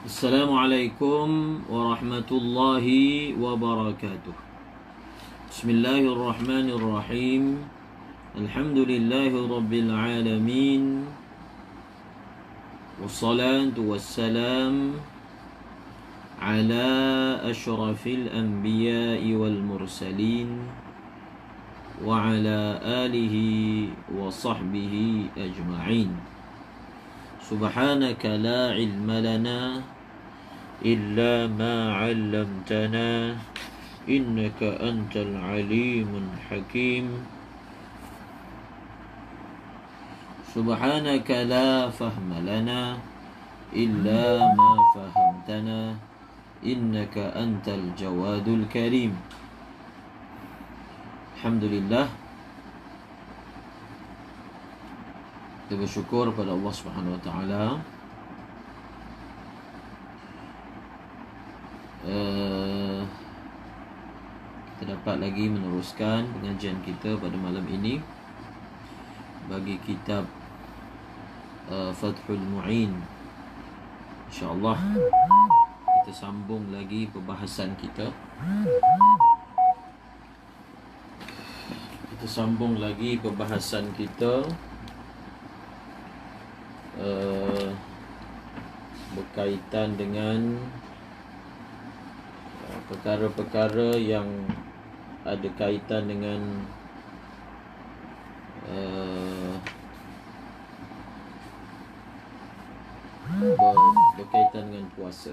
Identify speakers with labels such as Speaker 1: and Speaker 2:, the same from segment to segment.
Speaker 1: Assalamualaikum warahmatullahi wabarakatuh. Bismillahirrahmanirrahim. Alhamdulillahi rabbil alamin. Wassalatu wassalam ala asyrafil anbiya'i wal mursalin wa ala alihi wa sahbihi ajma'in. Subhanaka la ilma lana إلا ما علمتنا إنك أنت العليم الحكيم سبحانك لا فهم لنا إلا ما فهمتنا إنك أنت الجواد الكريم. الحمد لله, kita bersyukur pada Allah Subhanahu Wa Taala. Kita dapat lagi meneruskan pengajian kita pada malam ini bagi kitab Fathul Mu'in. InsyaAllah kita sambung lagi perbahasan kita. Berkaitan dengan perkara-perkara yang ada kaitan dengan berkaitan dengan puasa.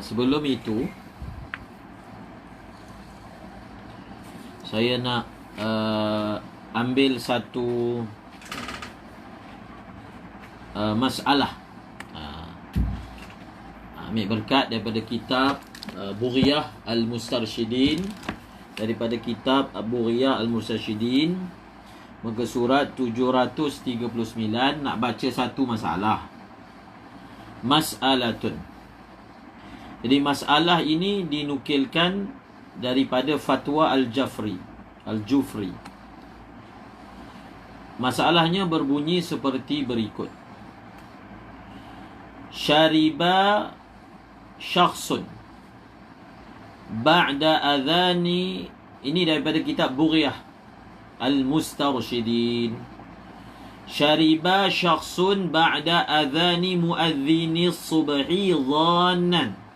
Speaker 1: Sebelum itu saya nak ambil satu masalah, ambil berkat daripada kitab Bughyah Al-Mustarsyidin, daripada kitab Bughyah Al-Mustarsyidin, muka surat 739. Nak baca satu masalah. Mas'alatun. Jadi masalah ini dinukilkan daripada fatwa Al-Jufri. Masalahnya berbunyi seperti berikut. Syariba syakhsun ba'da adhani. Ini daripada kitab Bughyah Al-Mustarsyidin. Syariba syakhsun ba'da adhani muadzini subhi dhannan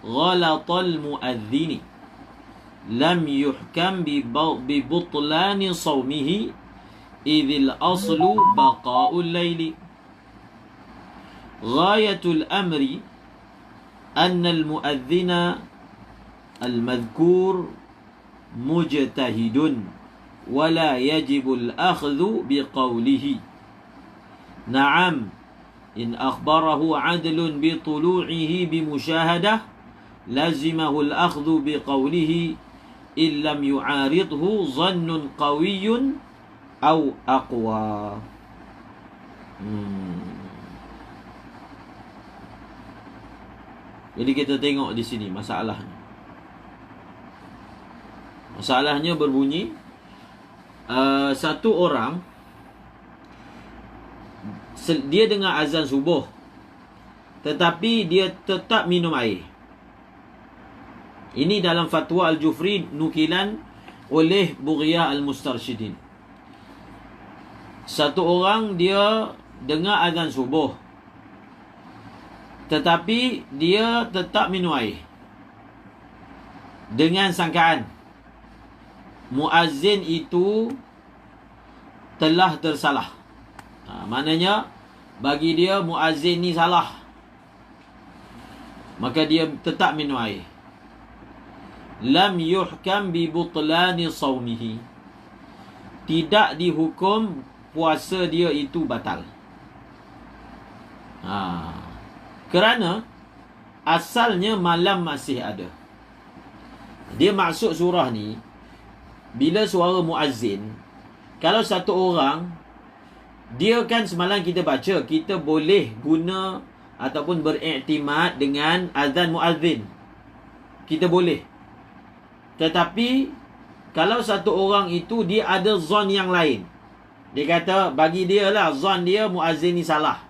Speaker 1: ghalatal muadzini lam yuhkam bi butlani sawmihi idhil aslu baqa'ul layli. Ghayatul amri anna al-muadzina al-madhkur mujtahidun wa la yajibu al-akhdhu biqawlihi. Na'am in akhbarahu adlun bi tulu'ihi bi musyahadah lazimahu al-akhdhu biqawlihi illam yu'aridhu dhannun qawiyyun aw aqwa. Jadi kita tengok di sini masalahnya. Masalahnya berbunyi, satu orang dia dengar azan subuh tetapi dia tetap minum air. Ini dalam fatwa Al-Jufri, nukilan oleh Bughyah Al-Mustarsyidin. Satu orang dia dengar azan subuh tetapi dia tetap minum air dengan sangkaan muazzin itu telah tersalah. Maknanya bagi dia muazzin ni salah, maka dia tetap minum air. Lam yuhkam bi butlani sawmihi. Tidak dihukum puasa dia itu batal. Kerana asalnya malam masih ada. Dia maksud surah ni, bila suara muazzin, kalau satu orang, dia kan semalam kita baca, kita boleh guna ataupun beriktimad dengan azan muazzin. Kita boleh. Tetapi kalau satu orang itu dia ada zon yang lain, dia kata bagi dia lah zon dia muazzin ni salah,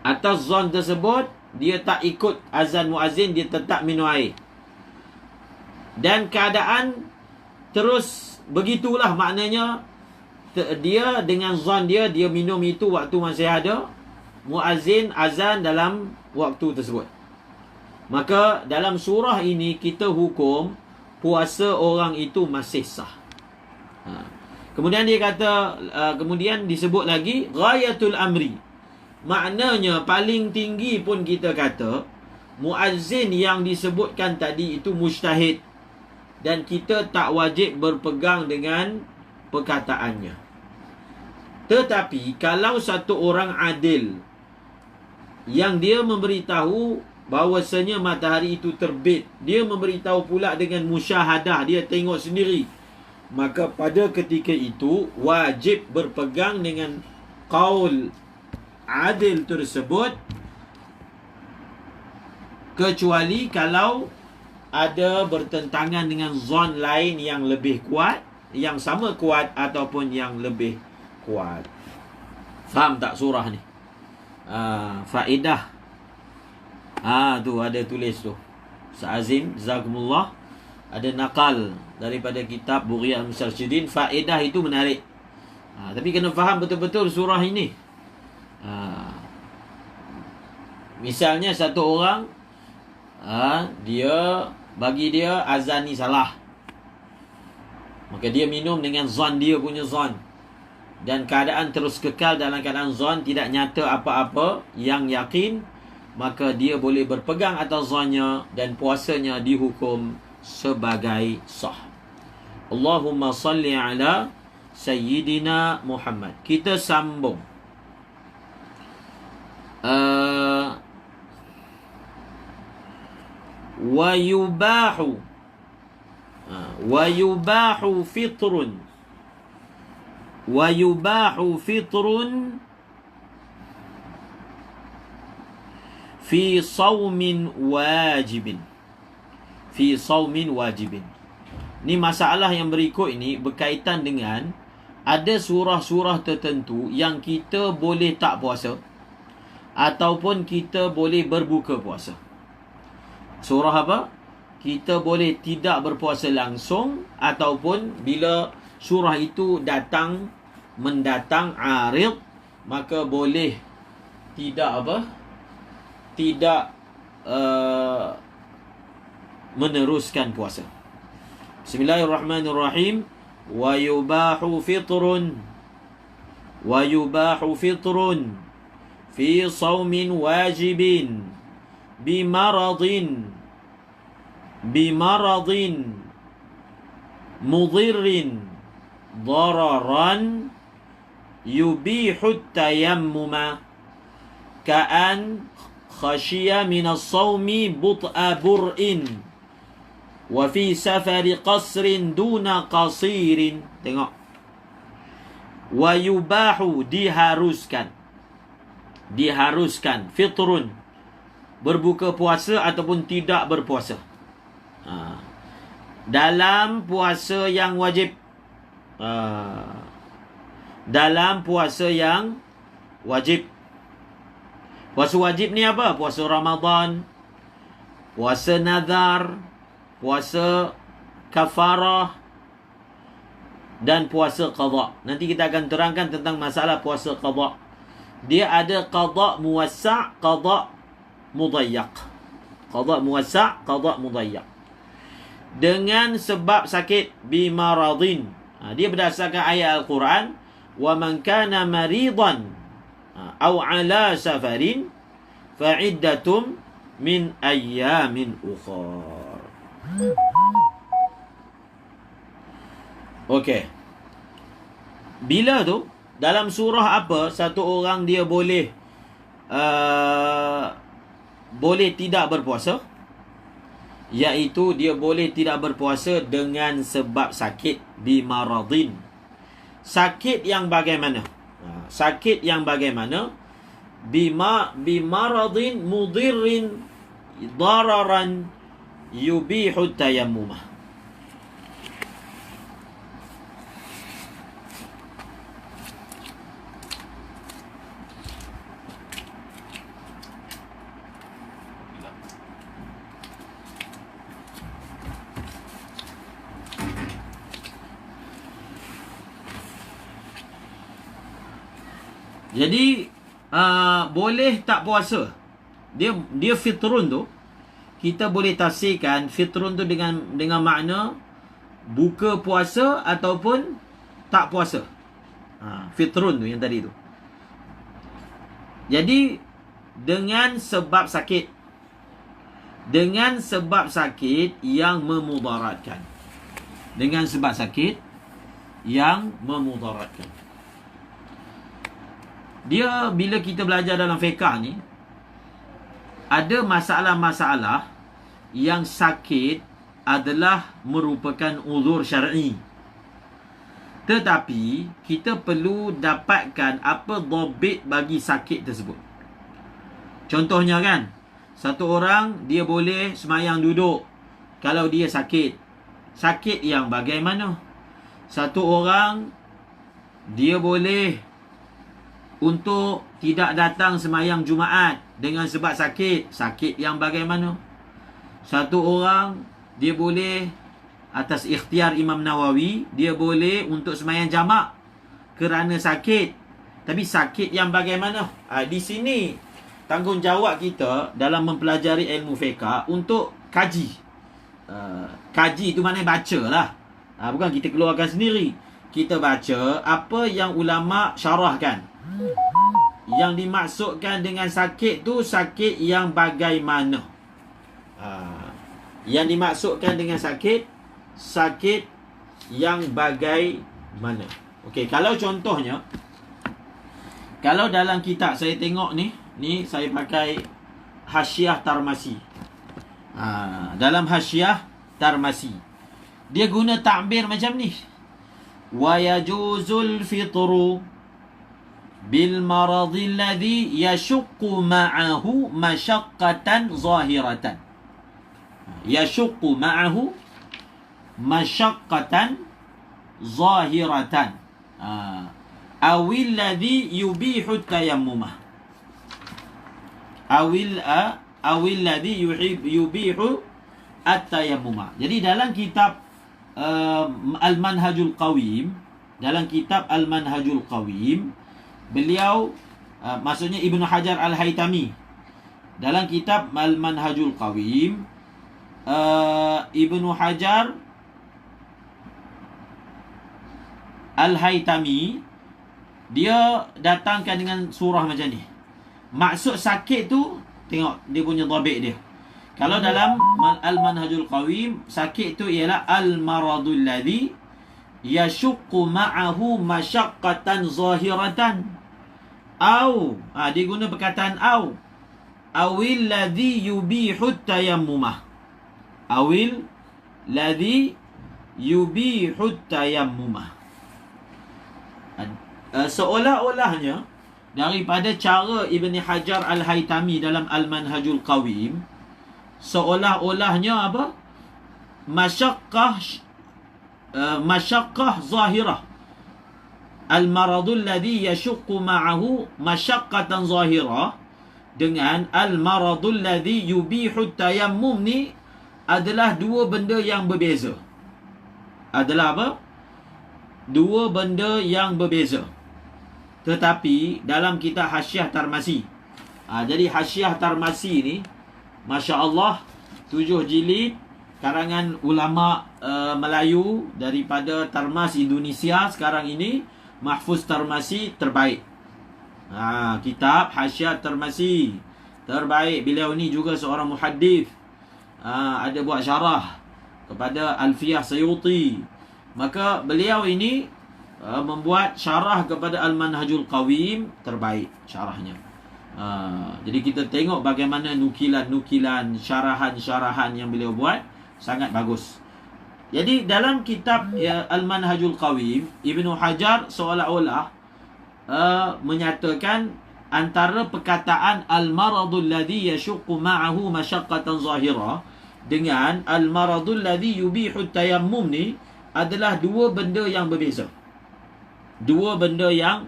Speaker 1: atas zon tersebut dia tak ikut azan muazzin, dia tetap minum air, dan keadaan terus begitulah, maknanya dia dengan zon dia minum itu waktu masih ada muazzin azan dalam waktu tersebut. Maka dalam surah ini kita hukum puasa orang itu masih sah. Kemudian dia kata, kemudian disebut lagi ghayatul amri. Maknanya paling tinggi pun kita kata muazzin yang disebutkan tadi itu mujtahid, dan kita tak wajib berpegang dengan perkataannya. Tetapi kalau satu orang adil yang dia memberitahu bahawasanya matahari itu terbit, dia memberitahu pula dengan musyahadah, dia tengok sendiri, maka pada ketika itu wajib berpegang dengan qaul adil tersebut, kecuali kalau ada bertentangan dengan zon lain yang lebih kuat, yang sama kuat ataupun yang lebih kuat. Faham tak surah ni? Faedah. Tu ada tulis tu. Sa'azim, jazakumullah, ada nakal daripada kitab Bughiyatul Mustarsyidin. Faedah itu menarik. Tapi kena faham betul-betul surah ini. Misalnya satu orang, dia bagi dia azan ni salah, maka dia minum dengan zon dia punya zon, dan keadaan terus kekal dalam keadaan zon, tidak nyata apa-apa yang yakin, maka dia boleh berpegang atas zonnya dan puasanya dihukum sebagai sah. Allahumma salli ala Sayyidina Muhammad. Kita sambung. Wa yubahu fitrun fi sawmin wajibin. Ni masalah yang berikut ini berkaitan dengan ada surah-surah tertentu yang kita boleh tak puasa ataupun kita boleh berbuka puasa. Surah apa? Kita boleh tidak berpuasa langsung, ataupun bila surah itu mendatang arid, maka boleh tidak meneruskan puasa. Bismillahirrahmanirrahim. Wa yubahu fitrun fi sawmin wajibin bimaradin mudhirrin dararan yubihu tayammuma ka'an khashiya minas sawmi but'a bur'in wa fi safari qasrin duna qasirin. Tengok. Wa yubahu, diharuskan fitrun, berbuka puasa ataupun tidak berpuasa. Dalam puasa yang wajib. Puasa wajib ni apa? Puasa Ramadan, puasa nazar, puasa kafarah, dan puasa qada. Nanti kita akan terangkan tentang masalah puasa qada. Dia ada qada muwassa', qada mudayyak. Qada muwassa', qada mudayyak. Dengan sebab sakit, bimaradin. Dia berdasarkan ayat Al-Quran, wa man kana maridan aw ala safarin fa'iddatum min ayyamin ukhar. Okey. Bila tu, dalam surah apa satu orang dia boleh boleh tidak berpuasa, iaitu dia boleh tidak berpuasa dengan sebab sakit, bimaradin. Sakit yang bagaimana? Sakit yang bagaimana? Bimaradin mudirrin dararan yubihu tayammumah. Jadi boleh tak puasa. Dia fitrun tu, kita boleh tafsirkan fitrun tu dengan makna buka puasa ataupun tak puasa. Fitrun tu yang tadi tu. Jadi dengan sebab sakit. Dengan sebab sakit yang memudaratkan. Dengan sebab sakit yang memudaratkan. Dia bila kita belajar dalam fiqh ni, ada masalah-masalah yang sakit adalah merupakan uzur syar'i. Tetapi kita perlu dapatkan apa dhabit bagi sakit tersebut. Contohnya kan, satu orang dia boleh semayang duduk kalau dia sakit. Sakit yang bagaimana? Satu orang dia boleh untuk tidak datang semayang Jumaat dengan sebab sakit. Sakit yang bagaimana? Satu orang dia boleh, atas ikhtiar Imam Nawawi, dia boleh untuk semayang jamak kerana sakit. Tapi sakit yang bagaimana? Di sini tanggungjawab kita dalam mempelajari ilmu fiqh untuk kaji. Kaji tu maknanya baca lah. Bukan kita keluarkan sendiri. Kita baca apa yang ulama syarahkan. Yang dimaksudkan dengan sakit tu sakit yang bagaimana? Yang dimaksudkan dengan sakit, sakit yang bagaimana? Okey, kalau contohnya, kalau dalam kitab saya tengok ni saya pakai Hasyiah Tarmasi. Dalam Hasyiah Tarmasi, dia guna takbir macam ni. Wa yajuzul fitru bil maradhi alladhi yashuqqu ma'ahu mashaqqatan zahiratan. Yashuqqu ma'ahu mashaqqatan zahiratan. Awil ladhi yubihu tayammumah. Awil ladhi yubihu at-tayammumah. Jadi dalam kitab Al-Manhajul Qawim, dalam kitab Al-Manhajul Qawim, beliau maksudnya Ibnu Hajar Al-Haytami, dalam kitab Al-Manhajul Qawim, Ibnu Hajar Al-Haytami dia datangkan dengan surah macam ni. Maksud sakit tu, tengok dia punya dhabit dia. Kalau dalam Al-Manhajul Qawim, sakit tu ialah al-maradul ladzi yashuqqu ma'ahu masyaqqatan zahiratan. Au, dia guna perkataan au. Awil ladzi yubihu tayammumah. Awil ladzi yubihu tayammumah. Seolah-olahnya daripada cara Ibn Hajar Al-Haytami dalam Al-Manhajul Qawim, seolah-olahnya apa? Masyaqqah zahirah. Al-maradul ladzi yashuqqu ma'ahu masyaqqatan zahirah dengan al-maradul ladzi yubihu tayammum ni adalah dua benda yang berbeza. Adalah apa? Dua benda yang berbeza. Tetapi dalam kitab Hasyiah Tarmasi, jadi Hasyiah Tarmasi ni, Masya Allah, 7 jilid karangan ulama Melayu daripada Tarmas Indonesia sekarang ini. Mahfuz Tarmasi terbaik. Kitab Hasyiah Tarmasi terbaik. Beliau ni juga seorang muhaddith. Ada buat syarah kepada Alfiyah Sayuti. Maka beliau ini membuat syarah kepada Al-Manhajul Qawim, terbaik syarahnya. Jadi kita tengok bagaimana nukilan-nukilan, syarahan-syarahan yang beliau buat sangat bagus. Jadi dalam kitab Al-Manhajul Qawim, Ibnu Hajar seolah-olah menyatakan antara perkataan al-maradul ladzi yashuqqu ma'ahu masyaqqatan zahira dengan al-maradul ladzi yubihu tayammum ni adalah dua benda yang berbeza. Dua benda yang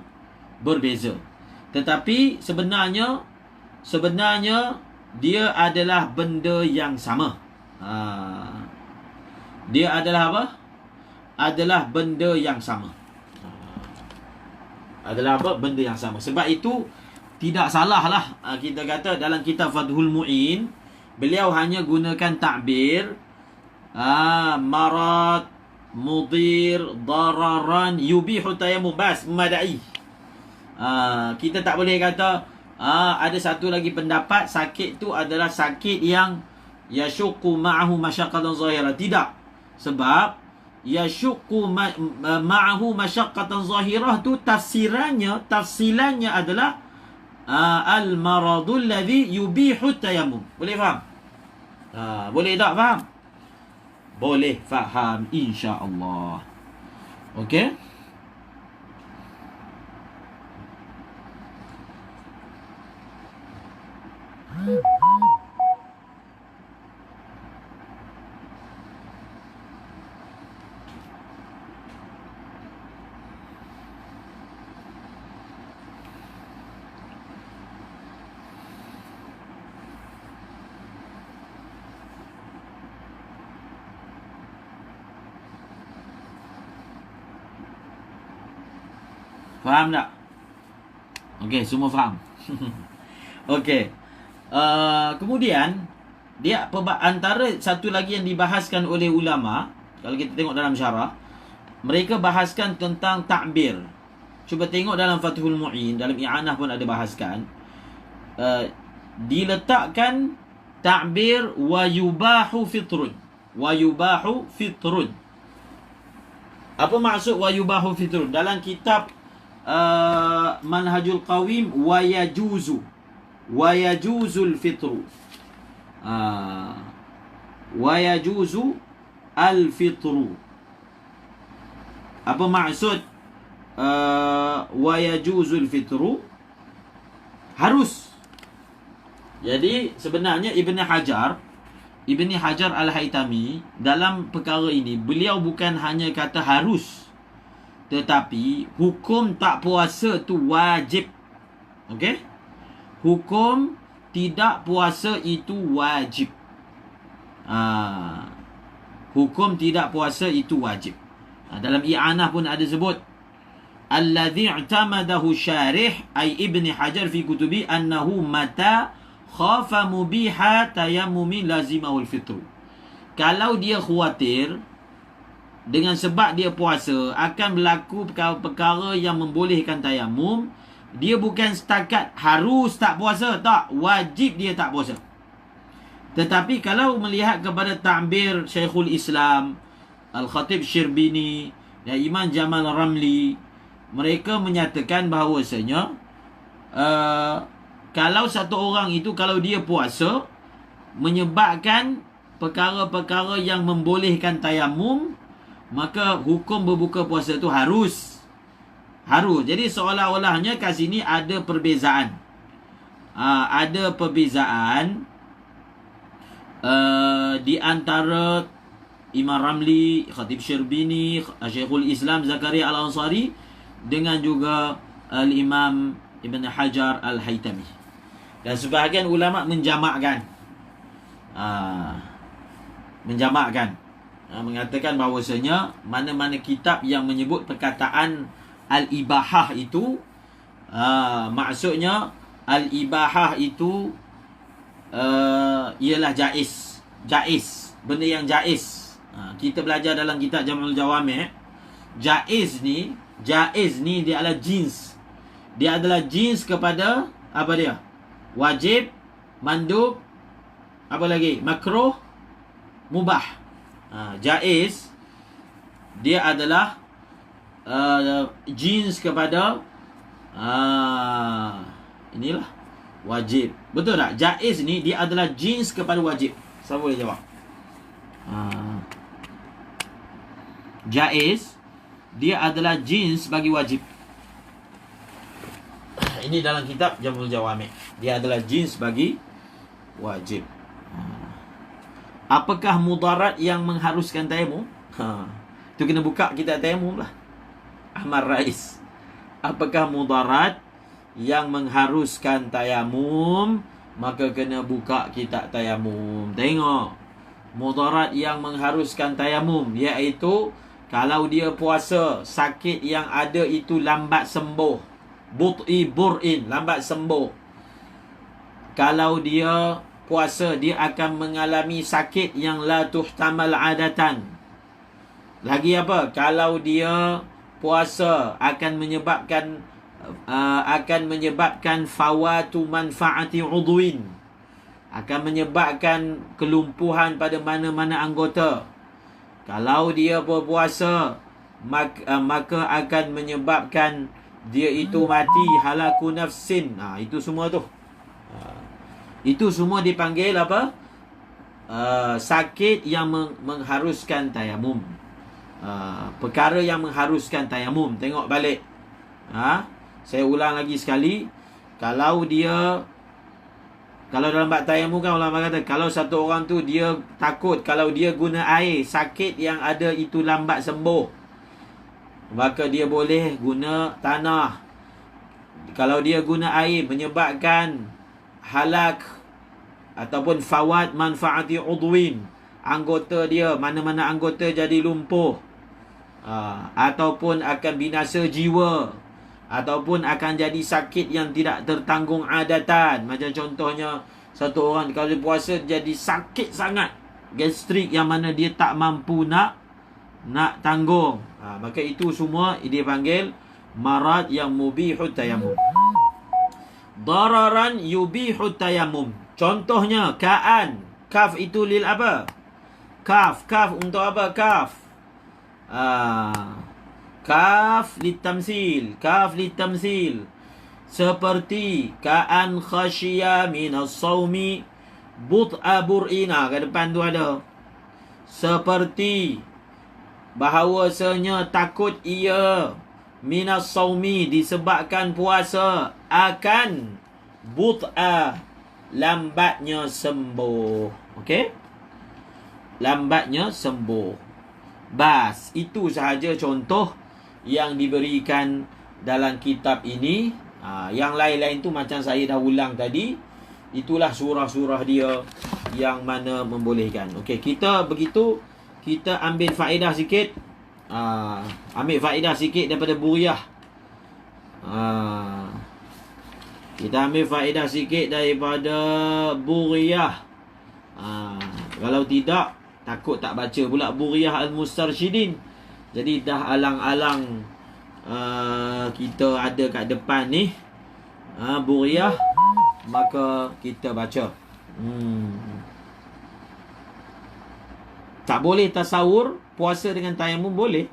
Speaker 1: berbeza. Tetapi sebenarnya dia adalah benda yang sama. Dia adalah apa? Adalah benda yang sama. Adalah apa? Benda yang sama. Sebab itu tidak salah lah kita kata dalam kitab Fathul Mu'in, beliau hanya gunakan takbir marad, mudir, dararan, yubihu tayammum, bas, memadai. Kita tak boleh kata ada satu lagi pendapat sakit tu adalah sakit yang yashuqqu ma'ahu masyaqqatan zahira. Tidak. Sebab yashuqqu ma'ahu masyaqqatan zahirah tu tafsilannya adalah al-maradul ladzi yubihu tayammum. Boleh faham? Boleh tak faham? Boleh faham, insya-Allah. Okey? Faham tak? Okey, semua faham. Okey. Kemudian dia antara satu lagi yang dibahaskan oleh ulama, kalau kita tengok dalam syarah, mereka bahaskan tentang takbir. Cuba tengok dalam Fathul Mu'in, dalam i'anah pun ada bahaskan. Diletakkan takbir wa yubahu fitrun. Wa yubahu fitrun. Apa maksud wa yubahu fitrun? Dalam kitab Manhajul Qawim wa yajuzul fitru. Wa yajuzu al-fitru. Apa maksud wa yajuzul fitru? Harus. Jadi sebenarnya Ibn Hajar Al-Haytami dalam perkara ini, beliau bukan hanya kata harus, tetapi hukum tak puasa tu wajib. Okey? Hukum tidak puasa itu wajib. Hukum tidak puasa itu wajib. Dalam i'anah pun ada sebut alladhi i'tamadahu syarih ay Ibn Hajar fi kutubi annahu mata khafa mubiha tayammumi lazimahul fitru. Kalau dia khawatir dengan sebab dia puasa akan berlaku perkara-perkara yang membolehkan tayamum, dia bukan setakat harus tak puasa, tak, wajib dia tak puasa. Tetapi kalau melihat kepada takbir Syekhul Islam Al-Khatib Syirbini dan Imam Jamal Ramli, mereka menyatakan bahawasanya kalau satu orang itu, kalau dia puasa menyebabkan perkara-perkara yang membolehkan tayamum, maka hukum berbuka puasa itu harus. Jadi seolah-olahnya kat sini ada perbezaan. Ada perbezaan di antara Imam Ramli, Khatib Syirbini, Syekhul Islam Zakaria Al-Ansari dengan juga Al-Imam Ibn Hajar Al-Haytami. Dan sebahagian ulama menjamakkan. Mengatakan bahawasanya mana-mana kitab yang menyebut perkataan al-ibahah itu, maksudnya al-ibahah itu ialah jaiz, benda yang jaiz. Kita belajar dalam kitab Jam'ul Jawami', jaiz ni dia adalah jins. Dia adalah jins kepada apa dia? Wajib, mandub, apa lagi? Makruh, mubah. Jaiz dia adalah jins kepada inilah wajib. Betul tak? Jaiz ni dia adalah jins kepada wajib. Siapa boleh jawab? Jaiz dia adalah jins bagi wajib. Ini dalam kitab Jamul Jawami'. Dia adalah jins bagi wajib. Apakah mudarat yang mengharuskan tayamum? Tu kena buka kitab tayamum lah. Ahmad Rais. Apakah mudarat yang mengharuskan tayamum? Maka kena buka kitab tayamum. Tengok. Mudarat yang mengharuskan tayamum, iaitu kalau dia puasa, sakit yang ada itu lambat sembuh. But'i bur'in, lambat sembuh. Kalau dia puasa, dia akan mengalami sakit yang la tuhtamal adatan. Lagi apa? Kalau dia puasa akan menyebabkan fawatu manfaati udwin, akan menyebabkan kelumpuhan pada mana-mana anggota. Kalau dia berpuasa, maka akan menyebabkan dia itu mati, halaku nafsin. Itu semua tu. Itu semua dipanggil apa? Sakit yang mengharuskan tayamum. Perkara yang mengharuskan tayamum. Tengok balik. Saya ulang lagi sekali. Kalau dalam bab tayamum kan ulama kata, kalau satu orang tu dia takut kalau dia guna air, sakit yang ada itu lambat sembuh, maka dia boleh guna tanah. Kalau dia guna air menyebabkan halak ataupun fawat manfaati udwin, anggota dia, mana-mana anggota jadi lumpuh, ataupun akan binasa jiwa, ataupun akan jadi sakit yang tidak tertanggung adatan. Macam contohnya, satu orang kalau dia puasa jadi sakit sangat, gastrik yang mana dia tak mampu nak tanggung. Maka itu semua dia panggil marad yang mubihut tayamum. Dararan yubihut tayamum. Contohnya ka'an. Kaf itu lil apa? Kaf untuk apa? Kaf litamsil. Seperti ka'an khasyiya minas sawmi but'a bur'ina. Kat depan tu ada. Seperti bahawasanya takut ia minas sawmi, disebabkan puasa, akan but'a, lambatnya sembuh. Okey? Lambatnya sembuh. Bas, itu sahaja contoh yang diberikan dalam kitab ini. Yang lain-lain tu macam saya dah ulang tadi. Itulah surah-surah dia yang mana membolehkan. Okey, kita begitu, kita ambil faedah sikit. Ambil faedah sikit daripada Buriyah. Kita ambil faedah sikit daripada Buriyah. Kalau tidak, takut tak baca pula Buriyah Al-Mustarsyidin. Jadi dah alang-alang kita ada kat depan ni Buriyah, maka kita baca. Tak boleh tasawur puasa dengan tayamum? Boleh.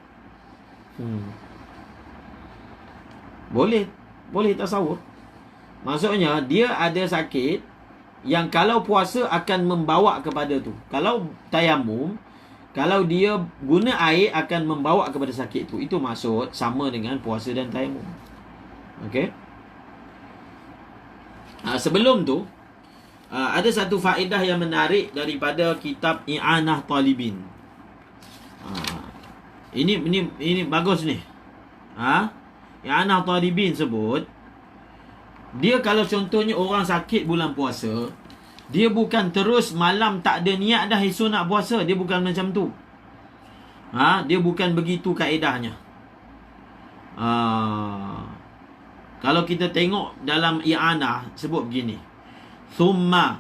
Speaker 1: Boleh tasawur. Maksudnya dia ada sakit yang kalau puasa akan membawa kepada tu. Kalau tayamum, kalau dia guna air akan membawa kepada sakit tu. Itu maksud sama dengan puasa dan tayamum. Okey. Sebelum tu ada satu faedah yang menarik daripada kitab I'anah Talibin. Ini bagus ni. I'anah Talibin sebut, dia kalau contohnya orang sakit bulan puasa, dia bukan terus malam tak ada niat dah esok nak puasa. Dia bukan macam tu. Dia bukan begitu kaedahnya. Kalau kita tengok dalam I'anah sebut begini. Thumma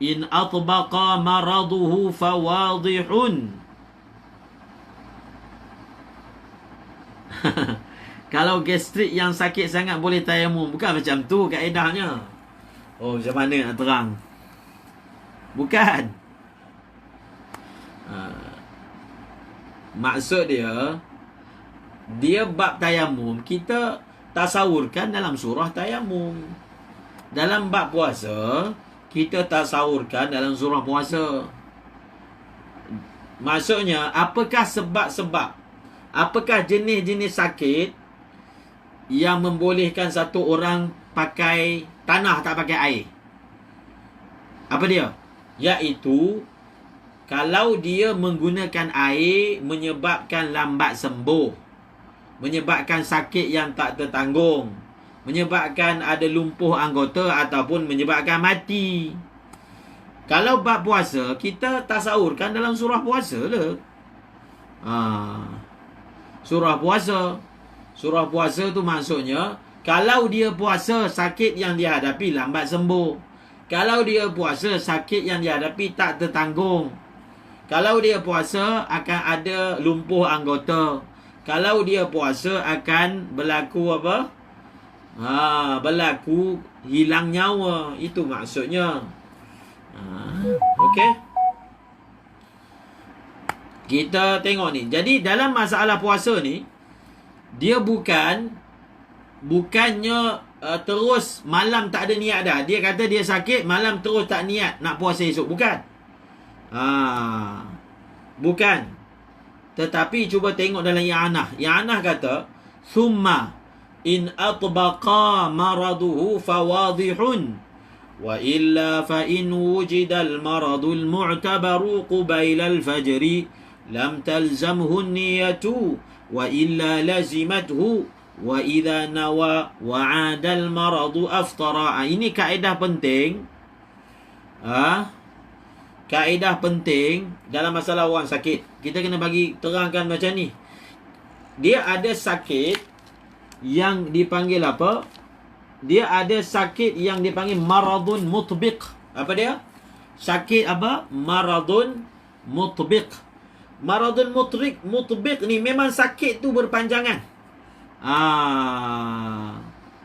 Speaker 1: in atbaqa maraduhu fawadihun. Kalau gastrik yang sakit sangat boleh tayamum. Bukan macam tu kaedahnya. Oh, macam mana nak terang? Bukan. Maksud dia bab tayamum, kita tasawurkan dalam surah tayamum. dalam bab puasa, kita tasawurkan dalam surah puasa. Maksudnya, apakah sebab-sebab, apakah jenis-jenis sakit yang membolehkan satu orang pakai tanah, tak pakai air? Apa dia? Iaitu, kalau dia menggunakan air menyebabkan lambat sembuh, menyebabkan sakit yang tak tertanggung, menyebabkan ada lumpuh anggota ataupun menyebabkan mati. Kalau bab puasa, kita tasawurkan dalam surah puasa lah. Surah puasa. Surah puasa tu maksudnya, kalau dia puasa, sakit yang dia hadapi lambat sembuh. Kalau dia puasa, sakit yang dia hadapi tak tertanggung. Kalau dia puasa, akan ada lumpuh anggota. Kalau dia puasa, akan berlaku apa? Berlaku hilang nyawa. Itu maksudnya. Okey. Kita tengok ni. Jadi dalam masalah puasa ni, dia bukannya terus malam tak ada niat dah. Dia kata dia sakit, malam terus tak niat nak puasa esok. Bukan. Bukan. Tetapi cuba tengok dalam i'anah. I'anah kata, "Thumma in atbaqa maraduhu fawadihun wa illa fa in wujida al-maradul mu'tabaru qubayla al-fajri lam talzamhu an-niyatu wa illa lazimathu wa idza nawa wa 'ada al-maradu aftara." Ini kaedah penting. Kaedah penting dalam masalah orang sakit. Kita kena bagi terangkan macam ni. Dia ada sakit yang dipanggil apa? Dia ada sakit yang dipanggil maradun mutbiq. Apa dia? Sakit apa? Maradun mutbiq. Maradun mutbiq ni memang sakit tu berpanjangan.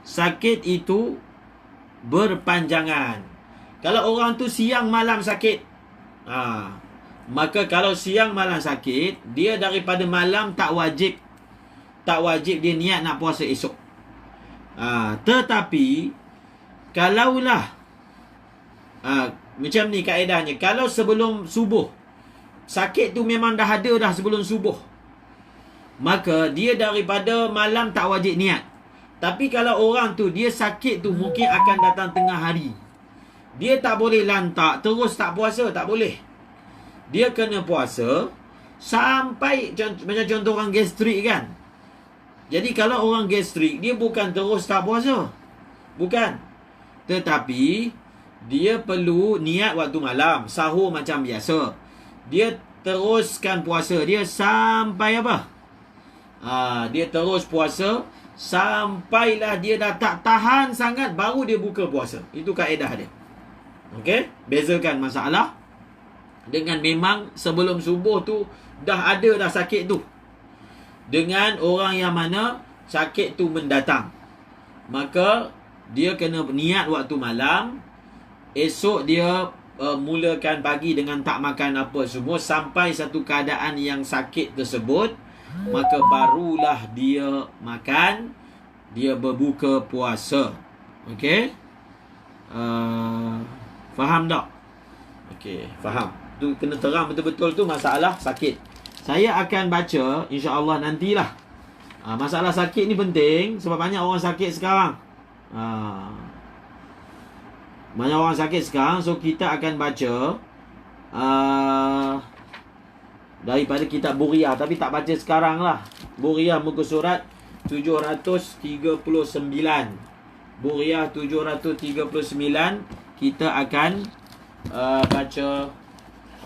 Speaker 1: Sakit itu berpanjangan. Kalau orang tu siang malam sakit, maka kalau siang malam sakit, dia daripada malam tak wajib dia niat nak puasa esok. Tetapi kalaulah macam ni kaedahnya, kalau sebelum subuh, sakit tu memang dah ada dah sebelum subuh, maka dia daripada malam tak wajib niat. Tapi kalau orang tu dia sakit tu mungkin akan datang tengah hari, dia tak boleh lantak terus tak puasa, tak boleh. Dia kena puasa sampai, macam contoh orang gastrik kan. Jadi kalau orang gastrik, dia bukan terus tak puasa, bukan. Tetapi dia perlu niat waktu malam, sahur macam biasa. Dia teruskan puasa dia sampai apa? Dia terus puasa sampailah dia dah tak tahan sangat, baru dia buka puasa. Itu kaedah dia. Okey? Bezakan masalah dengan memang sebelum subuh tu dah ada dah sakit tu, dengan orang yang mana sakit tu mendatang. Maka dia kena niat waktu malam, esok dia mulakan pagi dengan tak makan apa semua sampai satu keadaan yang sakit tersebut, maka barulah dia makan, dia berbuka puasa. Okey? Faham tak? Okey, faham. Tu kena terang betul-betul tu masalah sakit. Saya akan baca insya-Allah nantilah. Masalah sakit ni penting sebab banyak orang sakit sekarang. Banyak orang sakit sekarang, so kita akan baca daripada kitab Buriyah, tapi tak baca sekarang lah. Buriyah muka surat 739. Buriyah 739 kita akan baca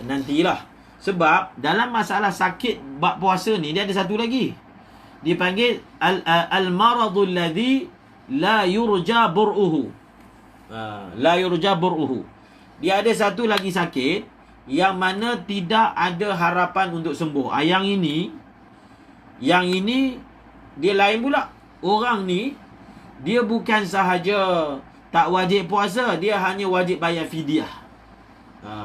Speaker 1: nantilah. Sebab dalam masalah sakit bab puasa ni, dia ada satu lagi, dipanggil al-maradul ladzi la yurja bur'uhu. La yurja bur'uhu. Dia ada satu lagi sakit yang mana tidak ada harapan untuk sembuh. Yang ini dia lain pula. Orang ni dia bukan sahaja tak wajib puasa, dia hanya wajib bayar fidyah.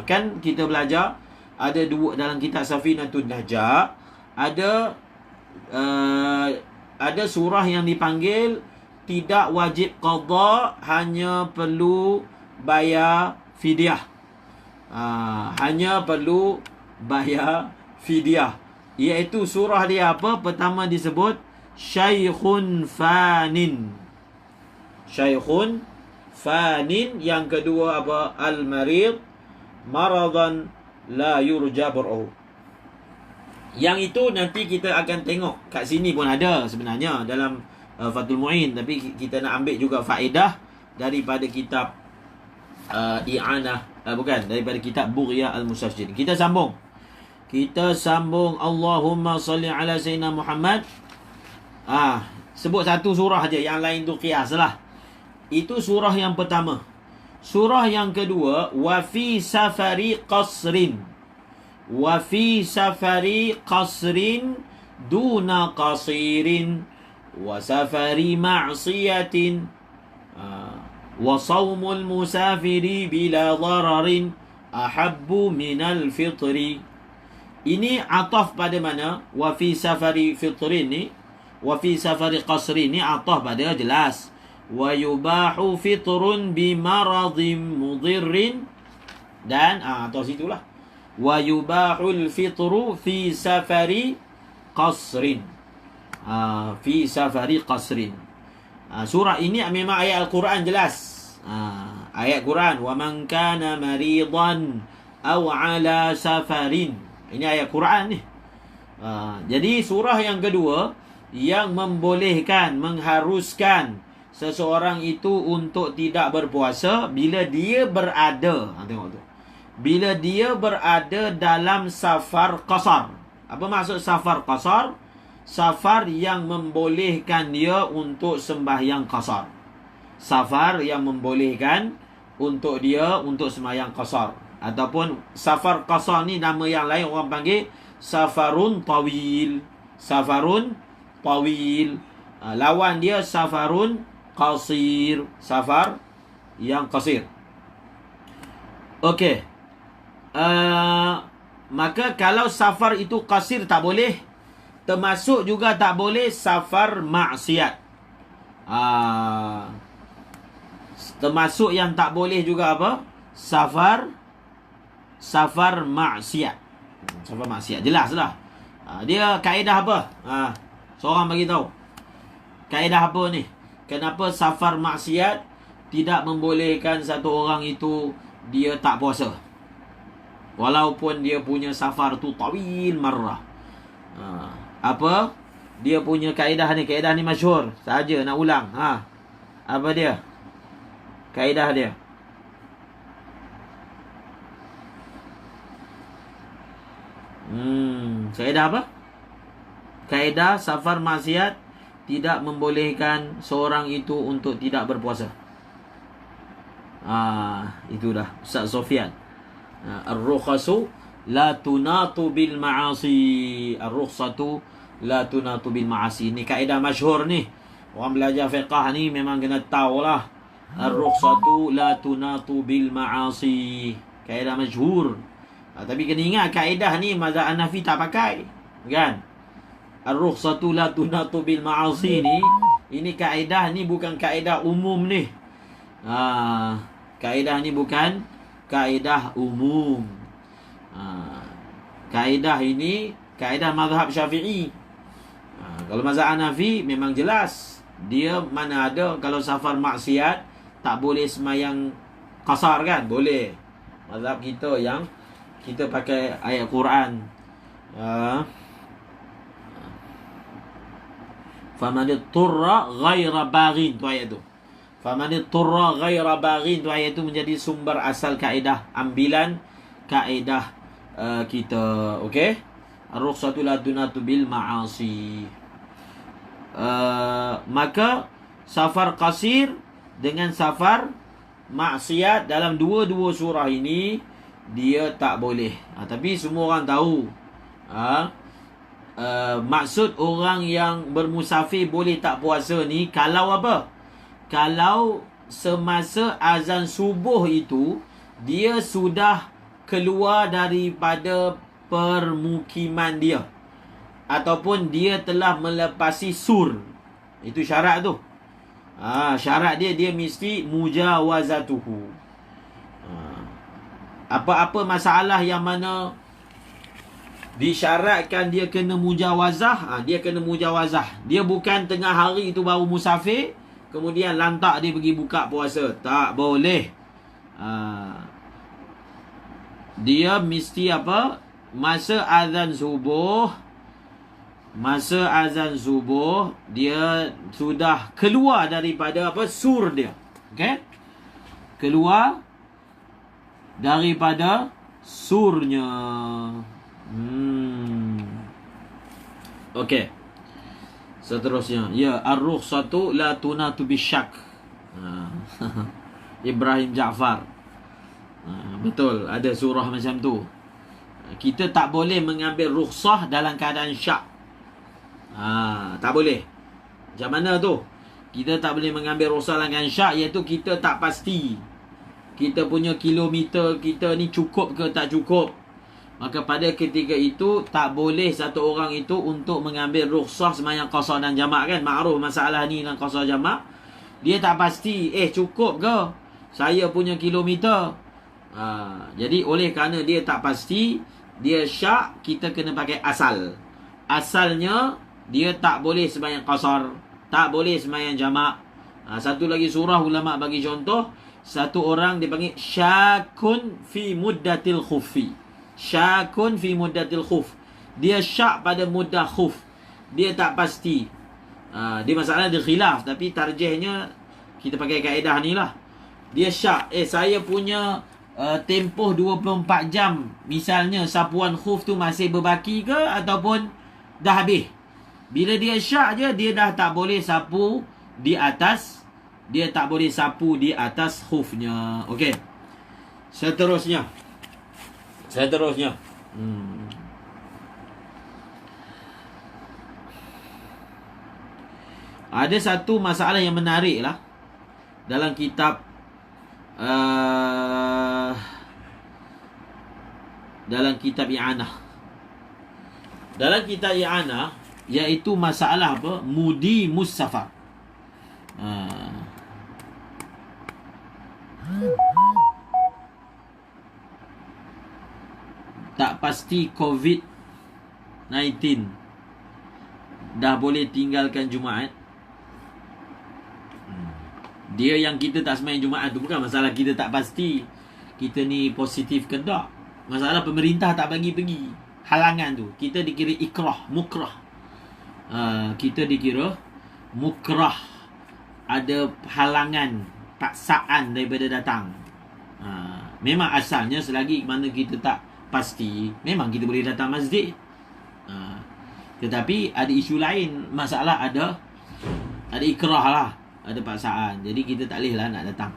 Speaker 1: Kan kita belajar ada dua dalam kitab Safinatun Najah, ada surah yang dipanggil tidak wajib qada, hanya perlu bayar fidyah. Hanya perlu bayar fidyah. Iaitu surah dia apa? Pertama disebut Syaikhun Fanin. Syaikhun Fanin. Yang kedua apa? Al-Marid Maradan la yurja bur'uhu. Yang itu nanti kita akan tengok. Kat sini pun ada sebenarnya dalam Fathul Mu'in. Tapi kita nak ambil juga faedah daripada kitab I'anah. Bukan, daripada kitab Bughyah Al-Musafjir. Kita sambung. Allahumma salli ala Sayyidina Muhammad. Sebut satu surah aja, yang lain tu qiyas lah. Itu surah yang pertama. Surah yang kedua, wa fi safari qasrin. Wa fi safari qasrin duna qasirin wa safari ma'siyatin wa sawmul musafiri bila dararin ahabbu minal fitri. Ini ataf pada mana? Wa fi safari fitrin ni, wa fi safari qasrin ni ataf pada jelas. Wa yubahu fitrun bimaradhin mudirrin. Dan atau situlah. Wa yubahul fitru fi safari qasrin. Fi safari qasrin. Surah ini memang ayat Al-Quran jelas. Ayat Quran. Wa man kana maridan aw ala safarin. Ini ayat Quran ni. Jadi surah yang kedua yang membolehkan, mengharuskan seseorang itu untuk tidak berpuasa bila dia berada. Tengok tu. Bila dia berada dalam safar qasar. Apa maksud safar qasar? Safar yang membolehkan dia untuk sembahyang qasar. Safar yang membolehkan untuk dia untuk sembahyang qasar. Ataupun safar qasar ni nama yang lain orang panggil safarun tawil. Safarun tawil. Lawan dia safarun qasir. Safar yang qasir. Okey. Maka kalau safar itu qasir tak boleh. Termasuk juga tak boleh safar maksiat. Termasuk yang tak boleh juga apa? Safar maksiat. Safar maksiat. Jelas lah. Dia kaedah apa? Seorang bagi tahu. Kaedah apa ni? Kenapa safar maksiat tidak membolehkan satu orang itu dia tak puasa? Walaupun dia punya safar tu tawil marrah. Apa? Dia punya kaedah ni. Kaedah ni masyhur. Saja nak ulang. Apa dia? Kaedah dia. Kaedah apa? Kaedah safar maksiat tidak membolehkan seorang itu untuk tidak berpuasa. Itu dah Ustaz Sofian. Ar-rukhasu la tunatu bil ma'asi. Ar-rukhsatu la tunatu bil ma'asi. Ni kaedah masyhur ni. Orang belajar fiqh ni memang kena tahulah. Ar-rukhsatu la tunatu bil ma'asi. Kaedah masyhur. Tapi kena ingat kaedah ni mazhab Hanafi tak pakai. Kan? Ar-rukhsatu la tunatu bil ma'asi ni, ini kaedah ni bukan kaedah umum ni. Kaedah ni bukan kaedah umum. Kaedah ini kaedah mazhab Syafi'i. Kalau mazhab Hanafi memang jelas. Dia mana ada kalau safar maksiat tak boleh semayang qasar kan? Boleh. Mazhab kita yang kita pakai ayat Quran. Faman turra ghaira baghin, tu ayat tu. Faman turra ghaira baghin, tu ayat tu menjadi sumber asal kaedah ambilan kaedah kita. Okey? Ar-rukhsatu la tunatu bil ma'asi. Maka safar qasir dengan safar maksiat dalam dua-dua surah ini dia tak boleh. Tapi semua orang tahu. Maksud orang yang bermusafir boleh tak puasa ni kalau apa? Kalau semasa azan subuh itu dia sudah keluar daripada permukiman dia, ataupun dia telah melepasi sur. Itu syarat tu. Syarat dia mesti mujawazatuhu. Apa-apa masalah yang mana disyaratkan dia kena mujawazah, dia kena mujawazah. Dia bukan tengah hari itu baru musafir, kemudian lantak dia pergi buka puasa. Tak boleh. Dia mesti apa? Masa azan subuh dia sudah keluar daripada apa? Sur dia. Okey? Keluar daripada surnya. Okey. Seterusnya, ya, ar-rukhsatu la tunatu bisyak. Ibrahim Jaafar. Betul, ada surah macam tu. Kita tak boleh mengambil rukhsah dalam keadaan syak. Tak boleh. Macam mana tu? Kita tak boleh mengambil rukhsah dalam keadaan syak, iaitu kita tak pasti kita punya kilometer kita ni cukup ke tak cukup. Maka pada ketika itu tak boleh satu orang itu untuk mengambil rukhsah sembahyang qasar dan jamak, kan? Makruf masalah ni dalam qasar jamak. Dia tak pasti, cukup ke saya punya kilometer. Jadi oleh kerana dia tak pasti, dia syak, kita kena pakai asal. Asalnya dia tak boleh sembahyang qasar, tak boleh sembahyang jamak. Satu lagi surah ulama bagi contoh, satu orang dipanggil syakun fi muddatil khufi. Syakun fi muddatil khuf. Dia syak pada muddah khuf. Dia tak pasti. Dia masalah dia khilaf, tapi tarjihnya kita pakai kaedah ni lah. Dia syak, saya punya tempoh 24 jam, misalnya sapuan khuf tu masih berbaki ke ataupun dah habis. Bila dia syak je, dia dah tak boleh sapu di atas, dia tak boleh sapu di atas khufnya. Okey. Seterusnya. Ada satu masalah yang menarik lah dalam kitab I'anah. Dalam kitab I'anah, iaitu masalah apa? Mudi musafar. Tak pasti COVID-19 dah boleh tinggalkan Jumaat. Dia yang kita tak sembahyang Jumaat tu bukan masalah kita tak pasti kita ni positif ke tak. Masalah pemerintah tak bagi pergi. Halangan tu kita dikira mukrah. Kita dikira mukrah. Ada halangan, paksaan daripada datang. Memang asalnya selagi mana kita tak pasti, memang kita boleh datang masjid. Tetapi ada isu lain. Masalah ada ikrah lah, ada paksaan. Jadi kita tak boleh lah nak datang.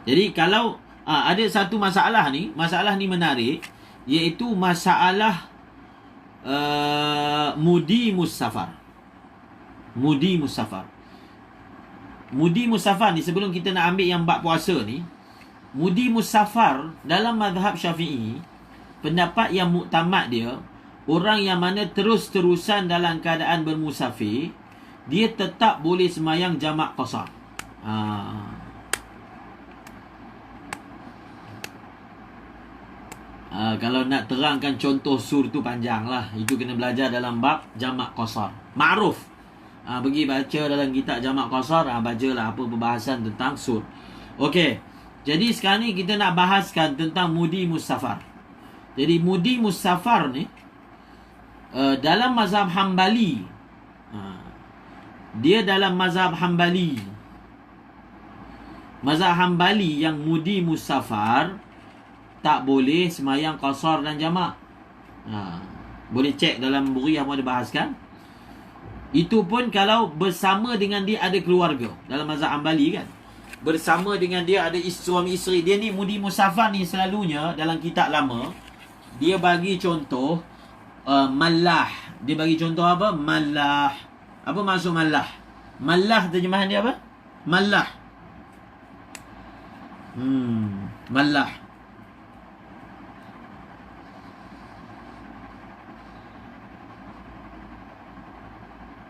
Speaker 1: Jadi kalau ada satu masalah ni menarik, iaitu masalah mudi musafar. Mudi musafar ni, sebelum kita nak ambil yang bab puasa ni, mudi musafar dalam mazhab Syafi'i, pendapat yang muktamad dia, orang yang mana terus-terusan dalam keadaan bermusafir, dia tetap boleh sembahyang jamak qasar. Kalau nak terangkan contoh sur tu panjang lah. Itu kena belajar dalam bab jamak qasar. Ma'ruf. Pergi baca dalam kitab jamak qasar, bacalah apa perbahasan tentang sur. Okey. Jadi sekarang ni kita nak bahaskan tentang mudi musafar. Jadi mudi musafar ni dalam mazhab Hambali, dia dalam mazhab Hambali yang mudi musafar tak boleh semayang qasar dan jamak. Boleh cek dalam Buriah pun ada bahaskan. Itu pun kalau bersama dengan dia ada keluarga. Dalam mazhab Hambali kan, bersama dengan dia ada suami isteri. Dia ni mudi musafar ni selalunya dalam kitab lama dia bagi contoh malah. Dia bagi contoh apa? Malah. Apa maksud malah? Malah terjemahan dia apa? Malah. Malah.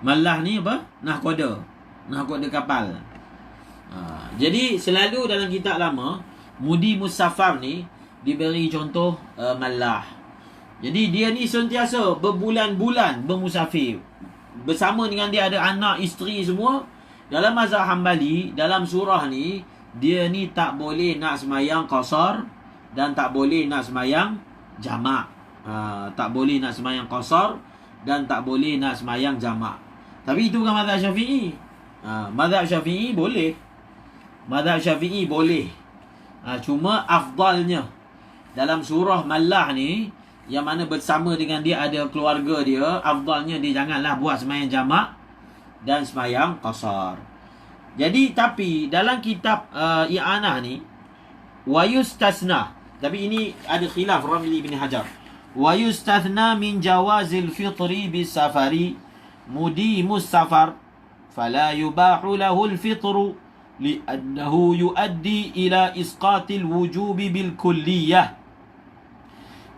Speaker 1: Malah ni apa? Nahkoda. nakoda kapal. Jadi selalu dalam kitab lama, mudi musafar ni diberi contoh mallah. Jadi dia ni sentiasa berbulan-bulan bermusafir. Bersama dengan dia ada anak, isteri semua. Dalam mazhab Hambali, dalam surah ni, dia ni tak boleh nak semayang qasar dan tak boleh nak semayang jamak. Tak boleh nak semayang qasar dan tak boleh nak semayang jamak. Tapi itu bukan mazhab Syafi'i. Mazhab Syafi'i boleh. Mazhab Syafi'i boleh. Cuma afdalnya dalam surah Mallah ni, yang mana bersama dengan dia ada keluarga dia, afdalnya dia janganlah buat semayang jamak dan semayang qasar. Jadi tapi dalam kitab I'anah ni, wa yustasna, tapi ini ada khilaf Ramli bin Hajar. Wa yustathna min jawazil fitri bis safari mudimus safar fala yubahu lahul fitru li'annahu yuaddi ila isqatil wujubi bil kulliyah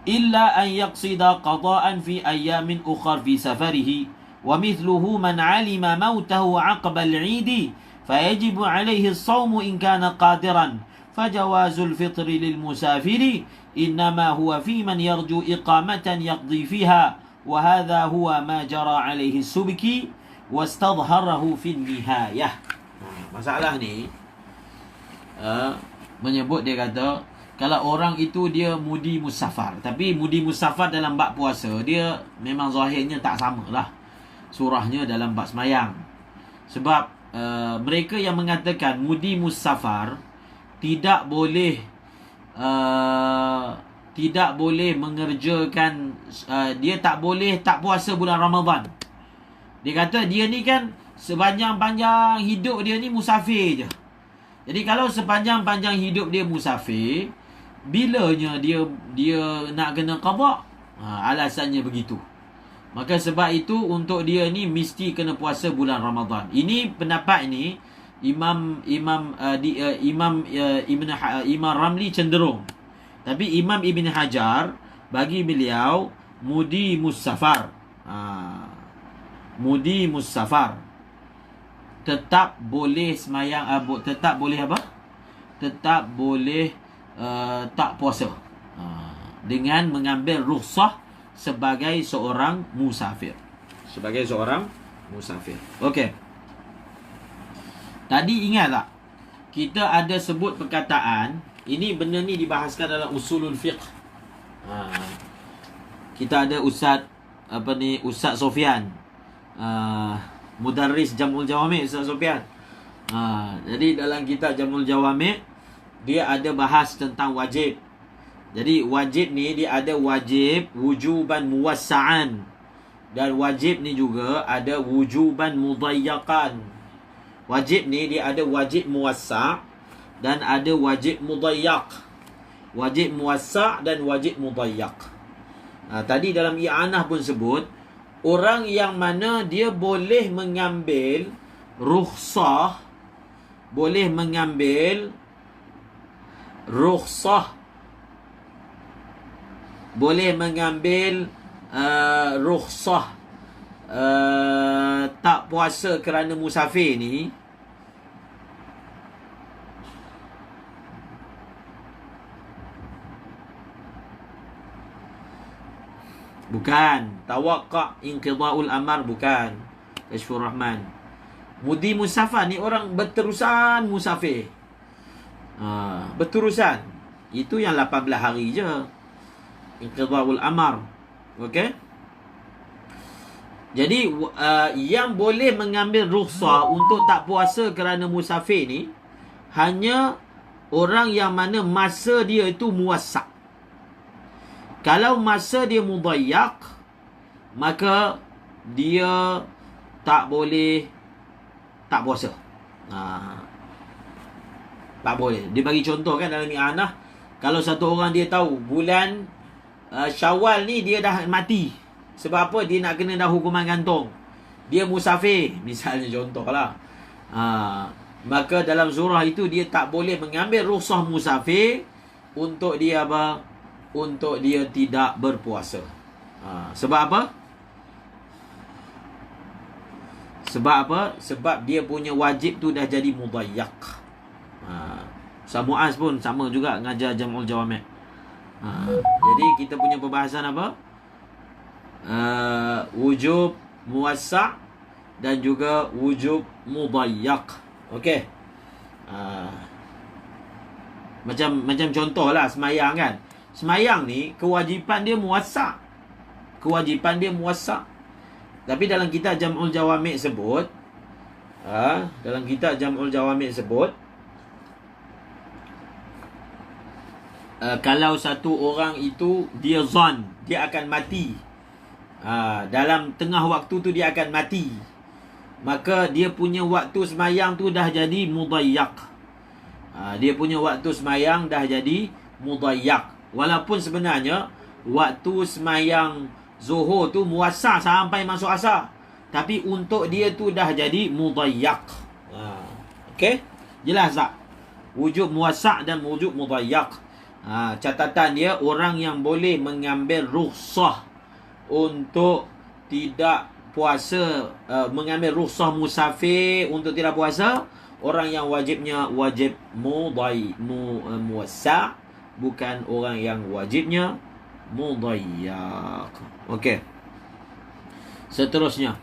Speaker 1: إلا أن يقصد قضاء في أيام أخر في سفره ومثله من علم موته عقب العيد فيجب عليه الصوم إن كان قادرا فجواز الفطر للمسافر إنما هو في من يرجو إقامة يقضي فيها وهذا هو ما جرى عليه السبكي واستظهره في النهاية. Masalah ni menyebut, dia kata kalau orang itu dia mudi musafar, tapi mudi musafar dalam bab puasa, dia memang zahirnya tak samalah surahnya dalam bab semayang. Sebab mereka yang mengatakan mudi musafar tidak boleh mengerjakan, dia tak boleh tak puasa bulan Ramadan. Dia kata dia ni kan sepanjang-panjang hidup dia ni musafir je. Jadi kalau sepanjang-panjang hidup dia musafir, bilanya dia nak kena qada? Alasannya begitu. Maka sebab itu untuk dia ni mesti kena puasa bulan Ramadan. Ini pendapat ini Imam Ramli cenderung. Tapi Imam Ibn Hajar bagi beliau mudi musafar. Mudi musafar tetap boleh semayang, tetap boleh apa? Tetap boleh tak puasa dengan mengambil rukhsah sebagai seorang musafir. Sebagai seorang musafir. Okey. Tadi ingat tak? Kita ada sebut perkataan, ini benda ni dibahaskan dalam usulul fiqh. Kita ada Ustaz Sofyan, Mudarris Jamul Jawami', Ustaz Sofyan. Jadi dalam kitab Jamul Jawami', dia ada bahas tentang wajib. Jadi wajib ni dia ada wajib wujuban muwassa'an, dan wajib ni juga ada wujuban mudayyaqan. Wajib ni dia ada wajib muwassa' dan ada wajib mudayyaq. Wajib muwassa' dan wajib mudayyaq. Tadi dalam i'anah pun sebut, orang yang mana dia boleh mengambil rukhsah, boleh mengambil rukhsah, boleh mengambil rukhsah tak puasa kerana musafir ni, bukan tawaqqa' inqida'ul amar, bukan Kashfur Rahman. Mudi musafar ni orang berterusan musafir, berterusan. Itu yang 18 hari je inqida'ul amar. Okey. Jadi yang boleh mengambil rukhsah untuk tak puasa kerana musafir ni hanya orang yang mana masa dia itu muwassa'. Kalau masa dia mudayyaq, maka dia tak boleh tak puasa. Tak boleh. Dia bagi contoh kan dalam i'anah, kalau satu orang dia tahu bulan Syawal ni dia dah mati. Sebab apa? Dia nak kena dah hukuman gantung. Dia musafir, misalnya contohlah. Maka dalam surah itu dia tak boleh mengambil rukhsah musafir untuk dia apa? Untuk dia tidak berpuasa. Sebab apa? Sebab apa? Sebab dia punya wajib tu dah jadi mudayyak. Ustaz Muaz pun sama juga ngajar Jam'ul Jawami'. Jadi kita punya perbahasan apa? Wujub muwassa' dan juga wujub mudayyak. Okey. Macam contohlah semayang kan. Semayang ni kewajipan dia muwassa'. Kewajipan dia muwassa'. Tapi dalam kitab Jam'ul Jawami' sebut, dalam kitab Jam'ul Jawami' sebut, kalau satu orang itu dia zon, dia akan mati. Dalam tengah waktu tu dia akan mati. Maka dia punya waktu semayang tu dah jadi mudayyak. Dia punya waktu semayang dah jadi mudayyak. Walaupun sebenarnya waktu semayang zuhur tu muwassa' sampai masuk asar. Tapi untuk dia tu dah jadi mudayyak. Okey? Jelas tak? Wujub muwassa' dan wujub mudayyak. Catatan dia, orang yang boleh mengambil rukhsah untuk tidak puasa, mengambil rukhsah musafir untuk tidak puasa, orang yang wajibnya wajib muwassa', bukan orang yang wajibnya mudayyak. Okey. Seterusnya,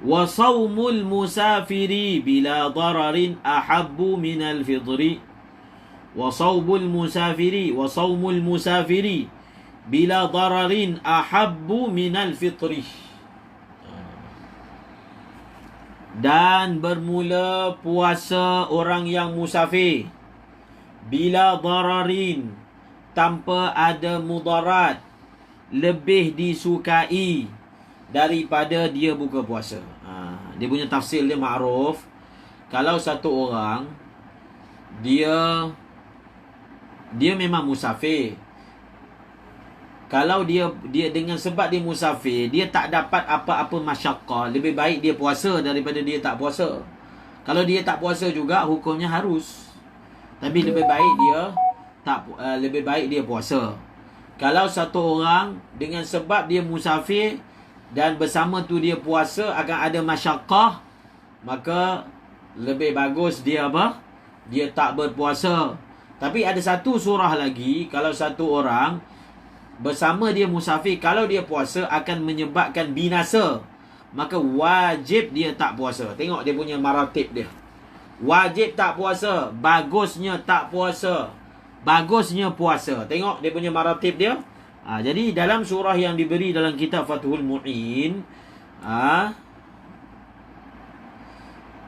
Speaker 1: wa shaumul musafiri bila dararin ahabbu minal fidri. Wa shaumul musafiri bila dararin ahabbu minal fitri. Dan bermula puasa orang yang musafir bila dararin, tanpa ada mudarat, lebih disukai daripada dia buka puasa. Dia punya tafsir dia ma'ruf. Kalau satu orang dia memang musafir. Kalau dia dengan sebab dia musafir, dia tak dapat apa-apa masyaqqah, lebih baik dia puasa daripada dia tak puasa. Kalau dia tak puasa juga, hukumnya harus. Tapi lebih baik dia puasa. Kalau satu orang dengan sebab dia musafir dan bersama tu dia puasa akan ada masyaqqah, maka lebih bagus dia apa? Dia tak berpuasa. Tapi ada satu surah lagi, kalau satu orang bersama dia musafir, kalau dia puasa akan menyebabkan binasa, maka wajib dia tak puasa. Tengok dia punya maratib dia. Wajib tak puasa, bagusnya tak puasa, bagusnya puasa. Tengok dia punya maratib dia. Jadi dalam surah yang diberi dalam kitab Fathul Mu'in,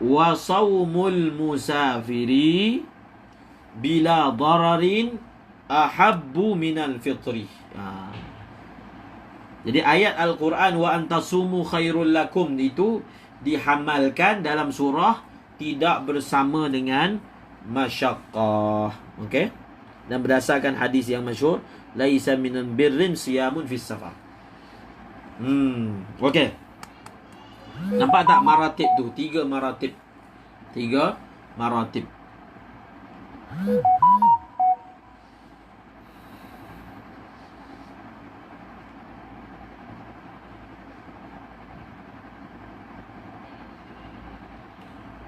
Speaker 1: wa shaumul musafiri bila dararin ahabbu minal fitri. Jadi ayat Al-Quran wa antasumu khairul lakum itu dihamalkan dalam surah tidak bersama dengan masyaqqah. Okey? Dan berdasarkan hadis yang masyhur, laisa minan birrin siyamun fis safar. Okey. Nampak tak maratib tu? 3 maratib. 3 maratib.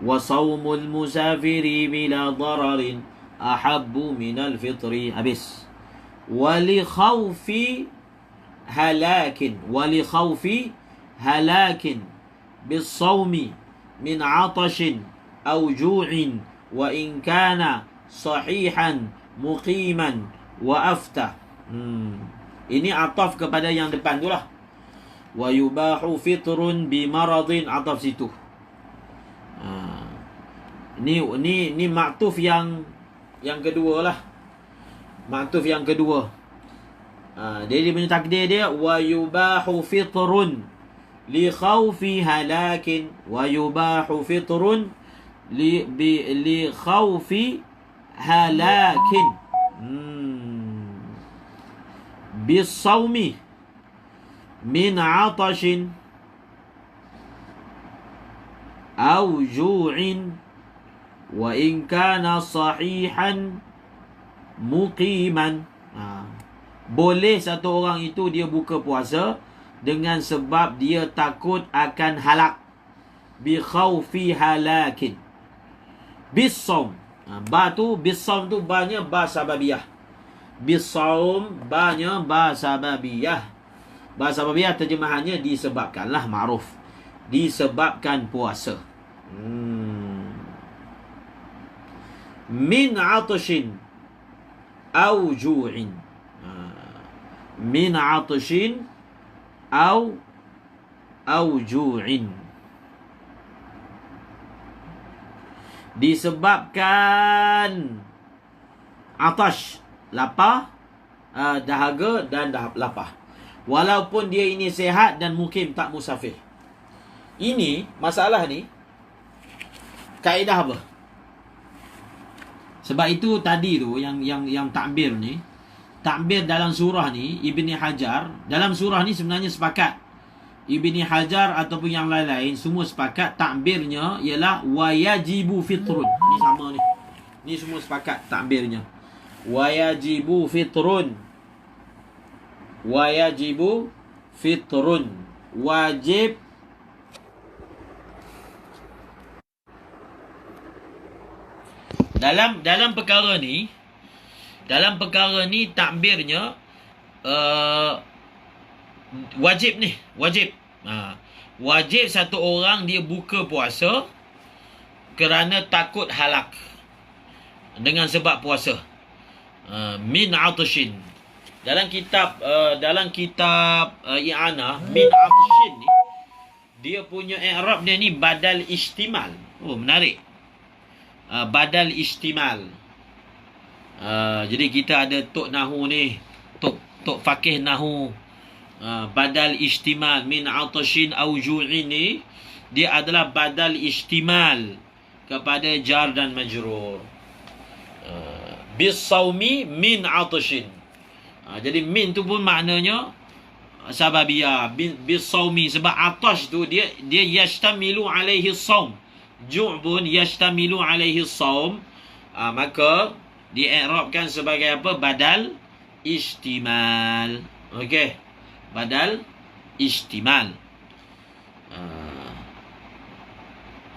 Speaker 1: Wa shaumul musafiri bila dararin ahabbu minal fitri. Habis. Wa li khawfi halakin bis sawmi min atashin aw ju'in wa in kana sahihan muqiman wa aftah. Ini ataf kepada yang depan tu lah. Wa yubahu fitrun bi maradin, ataf situ. Ni maktuf yang kedua lah. Maktuf yang kedua. Dia punya takdir dia, wa yubahu fitrun li khawfi halakin, wa yubahu fitrun li khawfi halakin bis sawmi min atashin aw ju'in wa in kana sahihan muqiman. Boleh satu orang itu dia buka puasa dengan sebab dia takut akan halak. bi khawfi halakin. Bis-saum. Ba tu, bis-saum tu ba-nya ba sababiyah. Bis-saum ba-nya ba sababiyah. Ba sababiyah terjemahannya disebabkanlah, ma'ruf. Disebabkan puasa. Min atashin au ju'in. Min atashin au ju'in. Disebabkan atash, lapar, dahaga dan lapar. Walaupun dia ini sehat dan mukim, tak musafir. Ini masalah ni kaedah apa? Sebab itu tadi tu yang takbir ni, takbir dalam surah ni Ibni Hajar, dalam surah ni sebenarnya sepakat Ibni Hajar ataupun yang lain-lain semua sepakat takbirnya ialah wayajibu fitrun. Ni sama ni. Ni semua sepakat takbirnya. Wayajibu fitrun. Wayajibu fitrun. Wajib dalam perkara ni, takbirnya wajib ni, wajib. Wajib satu orang dia buka puasa kerana takut halak dengan sebab puasa. Min atashin. Dalam kitab i'anah, min atashin ni dia punya i'rab dia ni badal istimal. Oh, menarik. Badal istimal. Jadi kita ada tok nahu ni, tok fakih nahu. Badal istimal min atashin au ju'in ni dia adalah badal istimal kepada jar dan majrur. Bis saumi min atashin. Jadi min tu pun maknanya sababiyah. Bis saumi, sebab atash tu dia yashtamilu alaihi saum. Ju' pun yashtamilu alaihi saum. Maka dii'rabkan sebagai apa? Badal istimal. Okey. Badal istimal.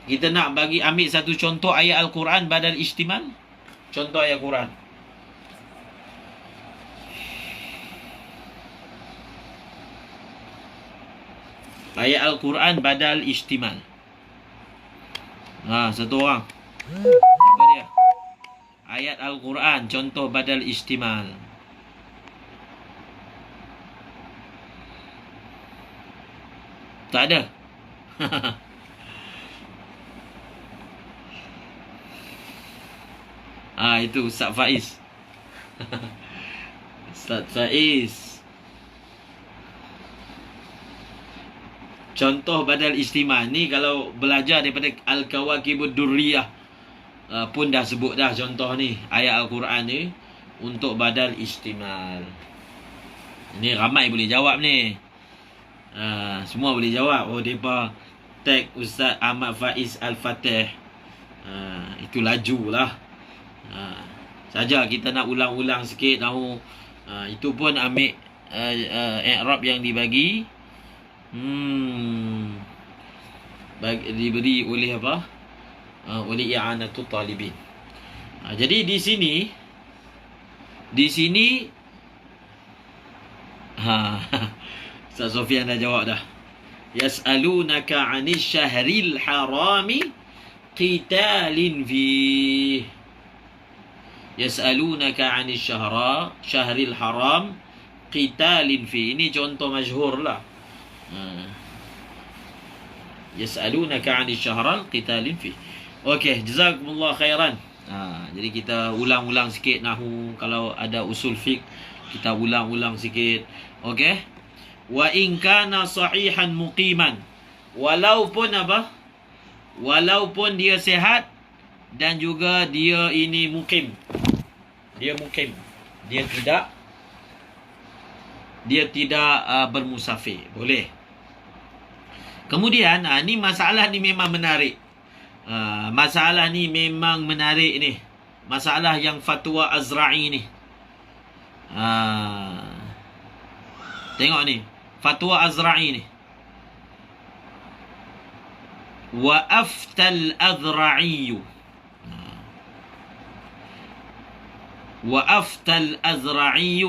Speaker 1: Kita nak ambil satu contoh ayat Al-Quran badal istimal. Contoh ayat Quran. Ayat Al-Quran badal istimal. Satu orang. Siapa dia? Ayat Al-Quran contoh badal istimal. Tak ada. Itu Ustaz Faiz. Ustaz Faiz. Contoh badal istimal ni kalau belajar daripada Al-Kawakibud Durriyah pun dah sebut dah contoh ni. Ayat Al-Quran ni untuk badal istimal. Ini ramai boleh jawab ni. Semua boleh jawab. Oh, mereka tag Ustaz Ahmad Faiz Al-Fatih. Itu laju lah. Saja kita nak ulang-ulang sikit tahu. Itu pun ambil i'rab yang dibagi. Diberi oleh apa? Oleh i'anatul talibin. Jadi di sini Ustaz Sofian dah jawab dah. Yas'alunaka 'anil syahril harami qitalin fi. Yas'alunaka 'anil syahril haram qitalin fi. Ini contoh masyhur lah. Yas'alunaka 'anil syahril qitalin fi. Okey, jazakumullah khairan. Jadi kita ulang-ulang sikit nahu. Kalau ada usul fiqh kita ulang-ulang sikit. Okey. Wa in kana sahihan muqiman. Walaupun apa? Walaupun dia sihat dan juga dia ini mukim. Dia mukim. Dia tidak bermusafir. Boleh. Kemudian ni masalah ni memang menarik. Masalah ni memang menarik ni. Masalah yang fatwa Azra'i ni. Tengok ni. Fatwa Azra'i ni. Wa aftal azra'i. Wa aftal azra'i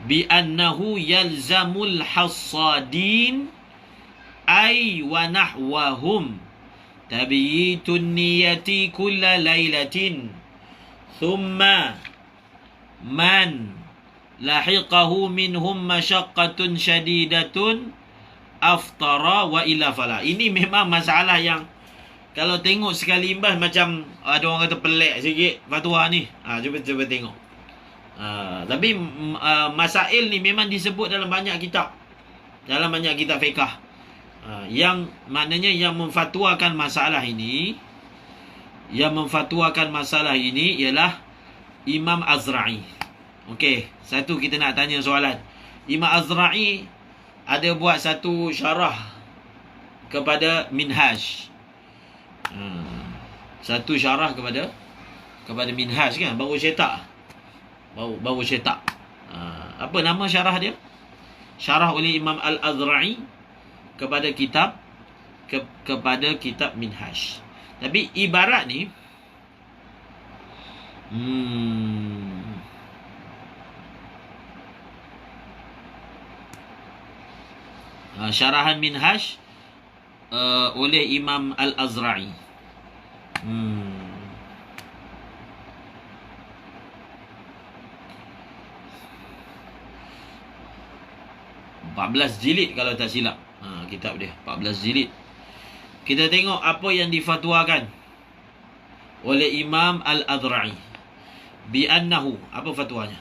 Speaker 1: bi annahu yalzamul hassadin ay wa nahwahum tabyitun niyati kulla lailatin thumma man lahiqahu minhum masyaqqatun syadidatun aftara wa illa fala. Ini memang masalah yang kalau tengok sekali imbas macam ada orang kata pelik sikit fatwa ni. Cuba tengok. Tapi masail ni memang disebut dalam banyak kitab. Dalam banyak kitab fiqh. Yang maknanya yang memfatwakan masalah ini, ialah Imam Azra'i. Okey, satu kita nak tanya soalan. Imam Azra'i ada buat satu syarah kepada Minhaj. Satu syarah kepada Minhaj kan, baru cetak. Baru cetak. Apa nama syarah dia? Syarah oleh Imam Al-Azra'i kepada kitab Minhaj. Tapi ibarat ni syarahan Minhaj oleh Imam Al-Azra'i. 14 jilid kalau tak silap. Kitab dia 14 jilid. Kita tengok apa yang difatwakan oleh Imam Al-Azra'i. Bi annahu, apa fatwanya?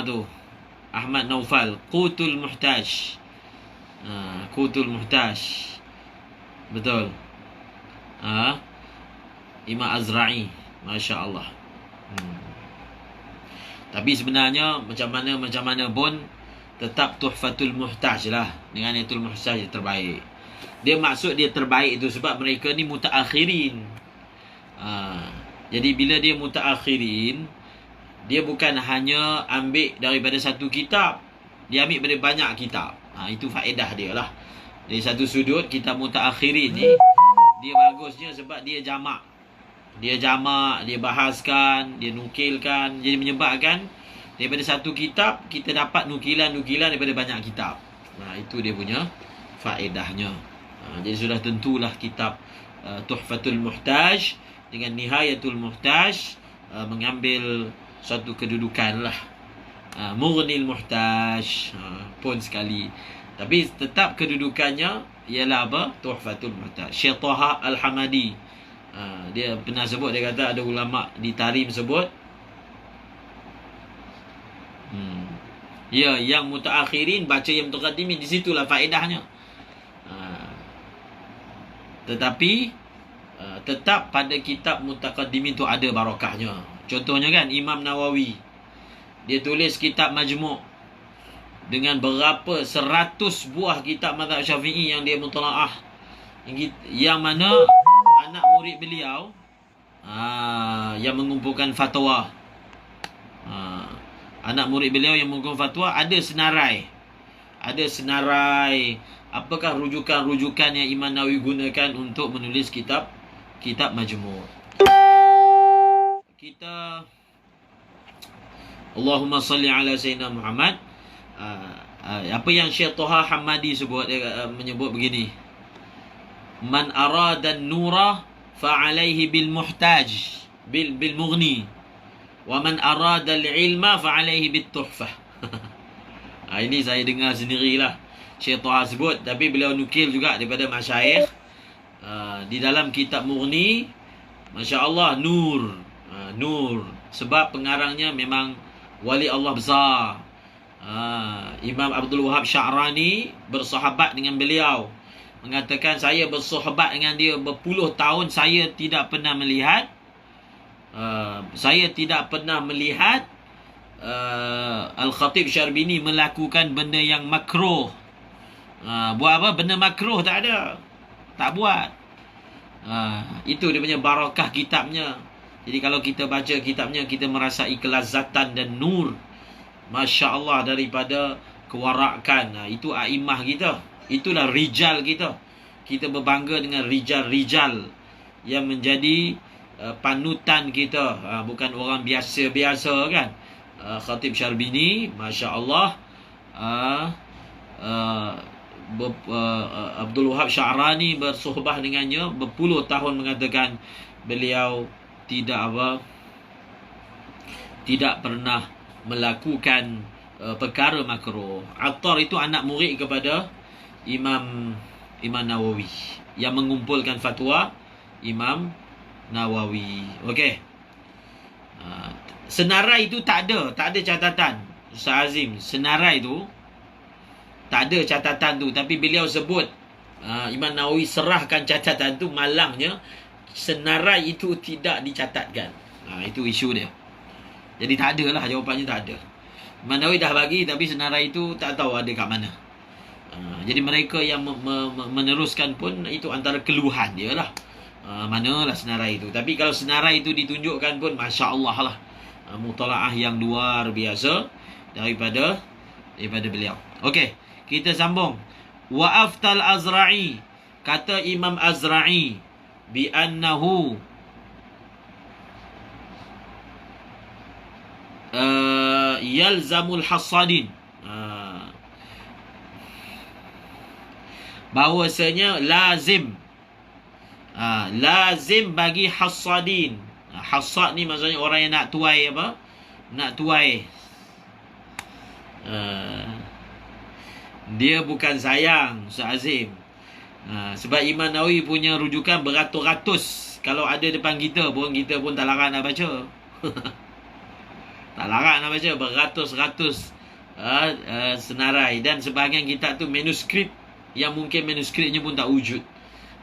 Speaker 1: Tu Ahmad Naufal, Qutul Muhtaj. Qutul Muhtaj. Betul. Imam Azra'i, masya-Allah. Tapi sebenarnya macam mana pun tetap Tuhfatul Muhtaj lah. Dengan Tuhfatul Muhtaj terbaik. Dia maksud dia terbaik itu sebab mereka ni mutaakhirin. Jadi bila dia mutaakhirin, dia bukan hanya ambil daripada satu kitab, dia ambil daripada banyak kitab. Itu faedah dia lah. Dari satu sudut, kitab mutaakhirin ni dia bagusnya sebab dia jamak. Dia bahaskan, dia nukilkan. Jadi menyebabkan daripada satu kitab kita dapat nukilan-nukilan daripada banyak kitab. Itu dia punya faedahnya. Jadi sudah tentulah kitab Tuhfatul Muhtaj dengan Nihayatul Muhtaj mengambil suatu kedudukan lah. Mughnil Muhtaj pun sekali. Tapi tetap kedudukannya ialah apa? Tuhfatul Muhtaj. Syekh Taha Al-Hamadi, dia pernah sebut, dia kata ada ulama di Tarim sebut, yang mutaakhirin baca yang mutaqaddimin, di situlah faedahnya. Tetapi tetap pada kitab mutaqaddimin tu ada barakahnya. Contohnya kan Imam Nawawi, dia tulis kitab Majmu' dengan berapa 100 buah kitab mazhab Syafi'i yang dia mutalaah, yang mana anak murid beliau yang mengumpulkan fatwa. Anak murid beliau yang mengumpulkan fatwa ada senarai. Apakah rujukan-rujukan yang Imam Nawawi gunakan untuk menulis kitab Majmu'. Kita Allahumma salli ala Sayyidina Muhammad. Apa yang Syekh Taha Hamadi sebut, dia menyebut begini: man arada an-nura fa'alaihi bil muhtaj bil mughni, wa man arada al-ilma fa'alaihi bit tuhfah. Ini saya dengar sendirilah Syekh Taha sebut, tapi beliau nukil juga daripada masyayikh di dalam kitab Mughni. Masya-Allah, nur. Sebab pengarangnya memang wali Allah besar. Imam Abdul Wahab Sya'rani bersahabat dengan beliau, mengatakan saya bersahabat dengan dia berpuluh tahun, saya tidak pernah melihat Al-Khatib Syarbini melakukan benda yang makruh. Buat apa? Benda makruh tak ada, tak buat. Itu dia punya barakah kitabnya. Jadi kalau kita baca kitabnya, kita merasai kelazatan dan nur, Masya Allah, daripada kewarakan. Itu a'immah kita. Itulah rijal kita. Kita berbangga dengan rijal-rijal yang menjadi panutan kita. Bukan orang biasa-biasa kan. Khatib Syarbini, Masya Allah. Abdul Wahab Sya'rani bersuhbah dengannya berpuluh tahun, mengatakan beliau tidak pernah melakukan perkara makruh. Attar itu anak murid kepada Imam Nawawi yang mengumpulkan fatwa Imam Nawawi. Okey. Senarai itu tak ada catatan. Ustaz Azim, senarai itu tak ada catatan tu, tapi beliau sebut Imam Nawawi serahkan catatan tu, malangnya senarai itu tidak dicatatkan. Itu isu dia. Jadi tak ada lah, jawapannya tak ada. Imam Nawawi dah bagi, tapi senarai itu tak tahu ada kat mana. Jadi mereka yang meneruskan pun itu antara keluhan dia lah. Manalah senarai itu. Tapi kalau senarai itu ditunjukkan pun, Masya Allah lah. Mutalaah yang luar biasa daripada beliau. Okey, kita sambung. Wa aftal Azra'i, kata Imam Azra'i, bi annahu yalzamul hasadin, bahawasanya lazim bagi hasadin. Hasad ni maksudnya orang yang nak tuai apa? Nak tuai. Dia bukan sayang, Ustaz Azim. Sebab Imam Nawawi punya rujukan beratus-ratus. Kalau ada depan kita pun tak larang nak baca. Tak larang nak baca. Beratus-ratus senarai. Dan sebahagian kitab tu manuskrip yang mungkin manuskripnya pun tak wujud.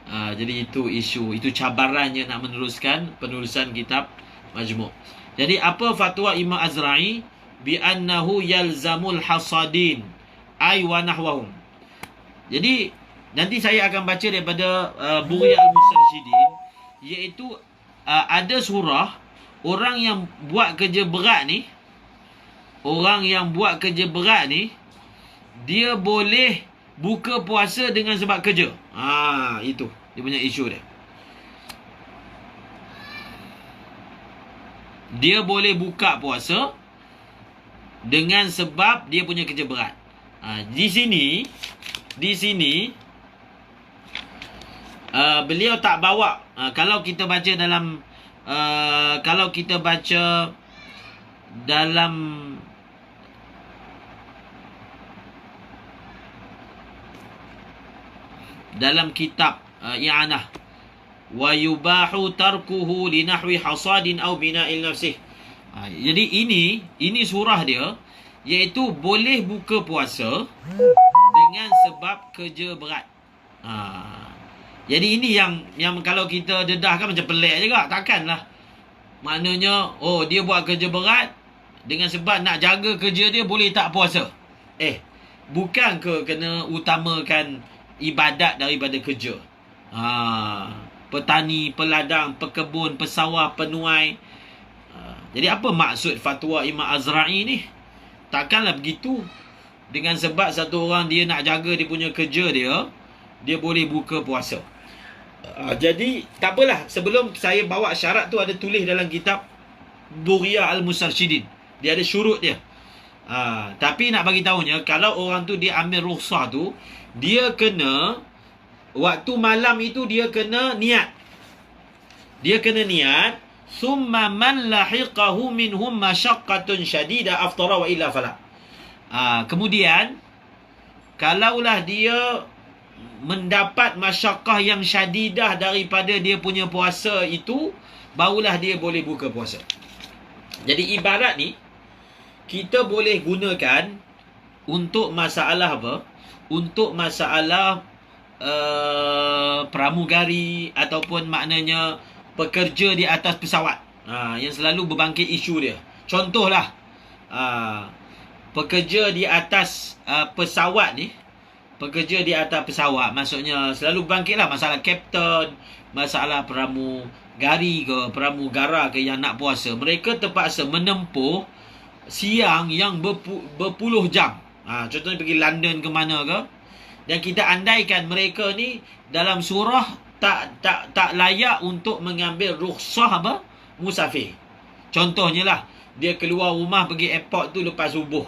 Speaker 1: Jadi itu isu, itu cabarannya nak meneruskan penulisan kitab Majmu'. Jadi apa fatwa Imam Azra'i? Bi annahu yalzamul hasadin ay wa nahwahum. Jadi nanti saya akan baca daripada Bughi al-Mustarsyidin, iaitu ada surah orang yang buat kerja berat ni, dia boleh buka puasa dengan sebab kerja. Itu dia punya isu dia. Dia boleh buka puasa dengan sebab dia punya kerja berat. Di sini beliau tak bawa. Kalau kita baca dalam dalam kitab i'anah, wa yubahu tarkuhu li nahwi hasadin aw bina'il nafsih. Jadi ini surah dia, iaitu boleh buka puasa dengan sebab kerja berat. Jadi ini yang kalau kita dedahkan macam pelik juga. Takkanlah maknanya dia buat kerja berat dengan sebab nak jaga kerja dia, boleh tak puasa. Bukan ke kena utamakan ibadat daripada kerja? Petani, peladang, pekebun, pesawah, penuai. Jadi apa maksud fatwa Imam Azra'i ni? Takkanlah begitu. Dengan sebab satu orang dia nak jaga dia punya kerja dia boleh buka puasa. Jadi tak apalah, sebelum saya bawa syarat tu ada tulis dalam kitab Bughi al-Mustarsyidin. Dia ada syurut dia. Tapi nak bagi tahunya, kalau orang tu dia ambil rukhsah tu, dia kena waktu malam itu dia kena niat. Summa man lahiqahu minhum masyaqqatun syadida aftara wa illa fala. Kemudian kalaulah dia mendapat masyaqqah yang syadidah daripada dia punya puasa itu, barulah dia boleh buka puasa. Jadi ibarat ni kita boleh gunakan untuk masalah apa? Untuk masalah pramugari ataupun maknanya pekerja di atas pesawat, yang selalu berbangkit isu dia. Contohlah, pekerja di atas pesawat ni, maksudnya selalu bangkitlah masalah kapten, masalah pramugari ke pramugara ke yang nak puasa. Mereka terpaksa menempuh siang yang berpuluh jam. Contohnya pergi London ke mana ke, dan kita andaikan mereka ni dalam surah tak layak untuk mengambil rukhsah musafir. Contohnya lah, dia keluar rumah pergi airport tu lepas subuh.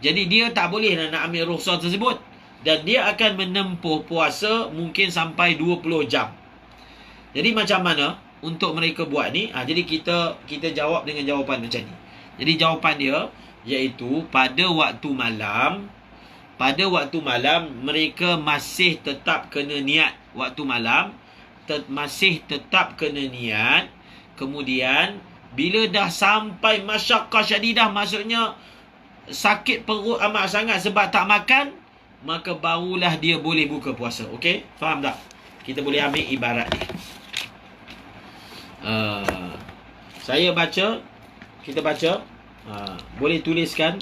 Speaker 1: Jadi dia tak boleh nak ambil rukhsah tersebut, dan dia akan menempuh puasa mungkin sampai 20 jam. Jadi macam mana untuk mereka buat ni? Jadi kita jawab dengan jawapan macam ni. Jadi jawapan dia iaitu pada waktu malam mereka masih tetap kena niat. Waktu malam masih tetap kena niat. Kemudian bila dah sampai masyaqqah syadidah, maksudnya sakit perut amat sangat sebab tak makan, maka barulah dia boleh buka puasa. Okey? Faham tak? Kita boleh ambil ibarat ni. Saya baca, kita baca. Boleh tuliskan.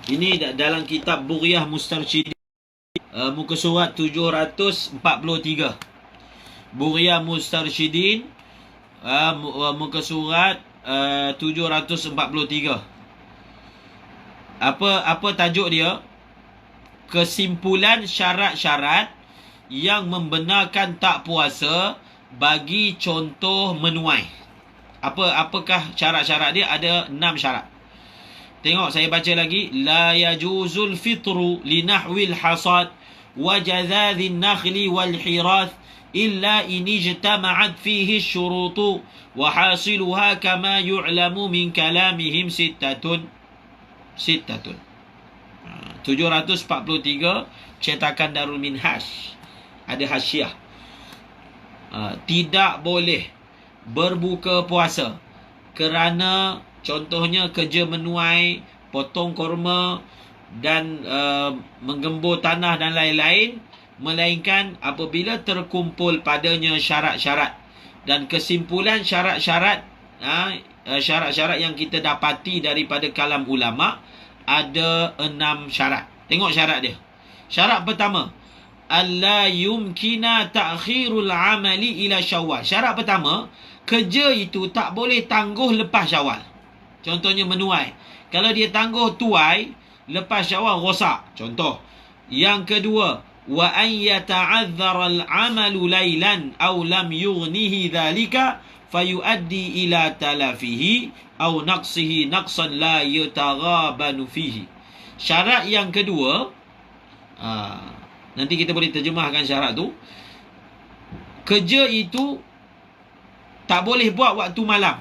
Speaker 1: Ini dalam kitab Bughyah Mustarsyidin, muka surat 743. Bughyah Mustarsyidin, muka surat 743. Apa tajuk dia? Kesimpulan syarat-syarat yang membenarkan tak puasa bagi contoh menuai. Apakah syarat-syarat dia? Ada 6 syarat. Tengok, saya baca lagi. La yajuzul fitru li nahwil hasad wa jazadhin nakhli wal hirath illa in ijtama'at fihi syurutu wa hasiluha kama yu'lamu min kalamihim sittatun. 743, cetakan Darul Minhaj. Ada hasyiah. Tidak boleh berbuka puasa kerana contohnya kerja menuai, potong korma dan menggembur tanah dan lain-lain, melainkan apabila terkumpul padanya syarat-syarat. Dan kesimpulan syarat-syarat yang kita dapati daripada kalam ulama, ada 6 syarat. Tengok syarat dia. Syarat pertama, alla yumkina ta'khirul amali ila Syawal. Syarat pertama, kerja itu tak boleh tangguh lepas Syawal. Contohnya menuai, kalau dia tangguh tuai lepas Syawal, rosak. Contoh. Yang kedua, wa an yata'adzara al-amalu laylan aw lam yughnihi dhalika fayuaddi ila talafihi aw naqsihi naqsan la yataghabanu fihi. Syarat yang kedua, nanti kita boleh terjemahkan syarat tu. Kerja itu tak boleh buat waktu malam,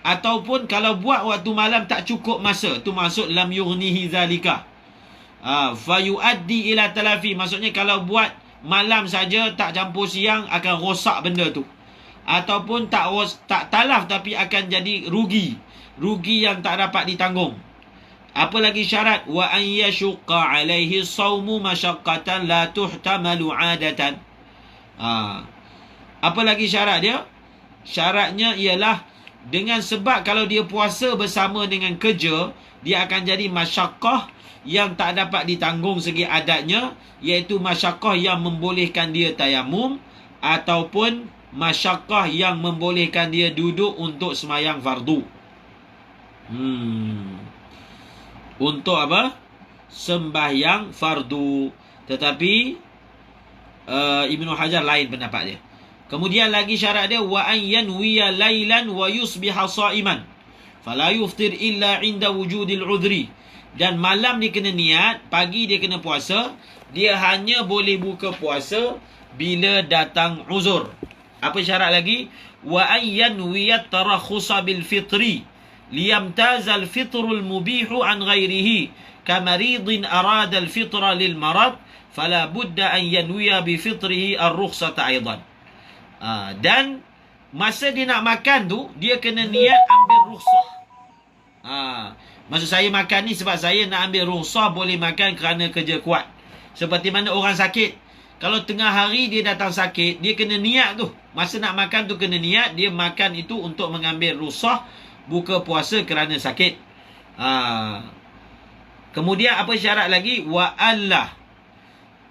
Speaker 1: ataupun kalau buat waktu malam tak cukup masa. Tu maksud lam yughnihi zalika. Fayuaddi ila talafi, maksudnya kalau buat malam saja tak campur siang akan rosak benda tu. Ataupun tak talaf tapi akan jadi rugi yang tak dapat ditanggung. Apa lagi syarat? Wa an yashqa alaihi sawmu masyaqqatan la tuhtamalu adatan. Apa lagi syarat dia? Syaratnya ialah dengan sebab kalau dia puasa bersama dengan kerja, dia akan jadi masyaqqah yang tak dapat ditanggung segi adatnya, iaitu masyaqqah yang membolehkan dia tayamum, ataupun masyaqqah yang membolehkan dia duduk untuk semayang fardu. Untuk apa? Sembahyang fardu. Tetapi Ibnu Hajar lain pendapat dia. Kemudian lagi syarat dia, wa an yanwiya lailan wa yusbiha shaiman fala yuftir illa inda wujudil udhri. Dan malam dia kena niat, pagi dia kena puasa. Dia hanya boleh buka puasa bila datang uzur. Apa syarat lagi? Wa an yanwiya tarakhusa bil fitri liyamtazal fitrul mubihu an ghairihi kamaridin arada al fitra lil marad fala budda an yanwiya bi fitrihi ar-rukhsata aidan. Dan masa dia nak makan tu, dia kena niat ambil rukhsah. Maksud saya makan ni sebab saya nak ambil rukhsah boleh makan kerana kerja kuat. Seperti mana orang sakit, kalau tengah hari dia datang sakit, dia kena niat tu. Masa nak makan tu kena niat, dia makan itu untuk mengambil rukhsah buka puasa kerana sakit. Kemudian apa syarat lagi? Wa Allah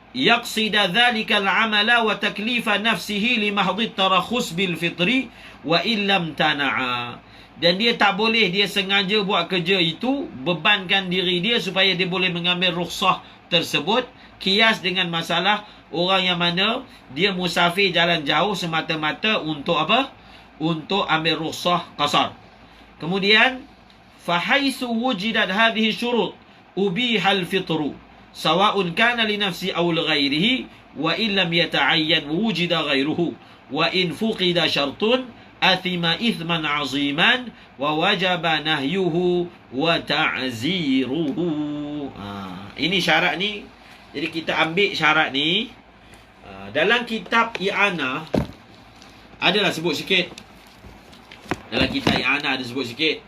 Speaker 1: yaqsida dhalika al-amala wa taklifa nafsihi li mahdhi tarakhus bil fitri wa illam tana'a. Dan dia tak boleh dia sengaja buat kerja itu, bebankan diri dia supaya dia boleh mengambil rukhsah tersebut. Kias dengan masalah orang yang mana dia musafir jalan jauh semata-mata untuk apa? Untuk ambil rukhsah qasar. Kemudian فحيث وجدت هذه الشروط أبيح الفطر سواء كان لنفسه أو لغيره وإن لم يتعين وجد غيره وإن فقد شرط أثم إثما عظيما ووجب نهيه وتعزيره. Ini syarat ni. Jadi kita ambil syarat ni. Dalam kitab I'anah adalah sebut sikit. Dalam kitab I'anah ada sebut sikit.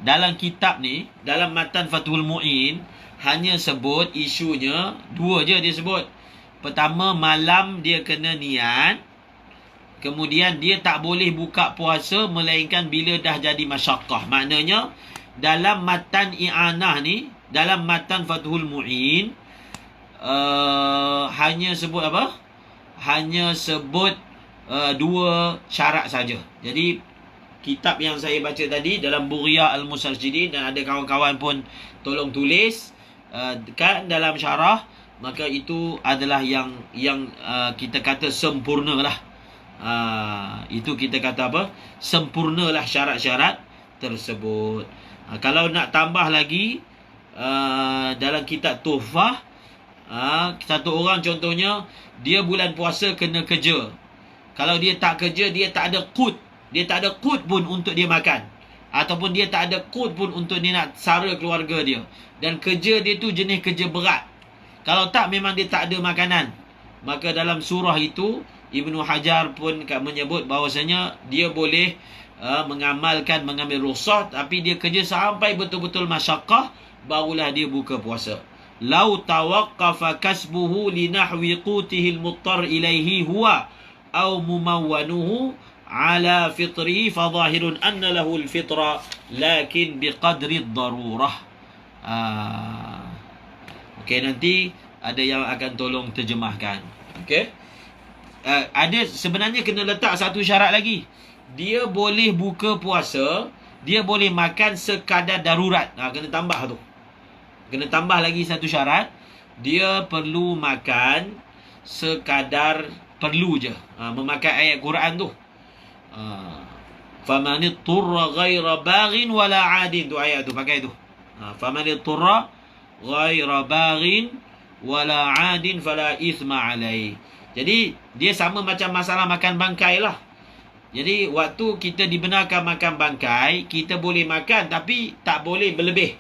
Speaker 1: Dalam kitab ni, dalam matan Fathul Mu'in, hanya sebut isunya dua je dia sebut. Pertama, malam dia kena niat. Kemudian dia tak boleh buka puasa melainkan bila dah jadi masyaqqah. Maknanya dalam matan I'anah ni, dalam matan Fathul Mu'in, hanya sebut apa? Hanya sebut dua syarat saja. Jadi kitab yang saya baca tadi dalam Bughya Al-Mustarsyidin, dan ada kawan-kawan pun tolong tulis kan dalam syarah, maka itu adalah yang kita kata sempurnalah. Itu kita kata apa? Sempurnalah syarat-syarat tersebut. Kalau nak tambah lagi, dalam kitab Tuhfah, satu orang contohnya dia bulan puasa kena kerja. Kalau dia tak kerja, dia tak ada qut. Dia tak ada qut pun untuk dia makan. Ataupun dia tak ada qut pun untuk dia nak sara keluarga dia. Dan kerja dia tu jenis kerja berat. Kalau tak, memang dia tak ada makanan. Maka dalam surah itu, Ibnu Hajar pun menyebut bahawasanya dia boleh mengambil rukhsah, tapi dia kerja sampai betul-betul masyaqqah, barulah dia buka puasa. Lau tawaqqafa kasbuhu li nahwi qutihi al-muttar ilaihi huwa au mumawwanuhu ala fitri fa zahirun anna lahu al-fitra lakin biqadri ad-darurah. Okey, nanti ada yang akan tolong terjemahkan. Okey. Ada sebenarnya kena letak satu syarat lagi. Dia boleh buka puasa, dia boleh makan sekadar darurat. Kena tambah tu. Kena tambah lagi satu syarat. Dia perlu makan sekadar perlu je. Memakai ayat Quran tu. Faman itturra ghaira baghin wala 'adin, tu ayat tu pakai tu. Faman itturra ghaira baghin wala 'adin fala ithma 'alai. Jadi dia sama macam masalah makan bangkai lah. Jadi waktu kita dibenarkan makan bangkai, kita boleh makan tapi tak boleh berlebih.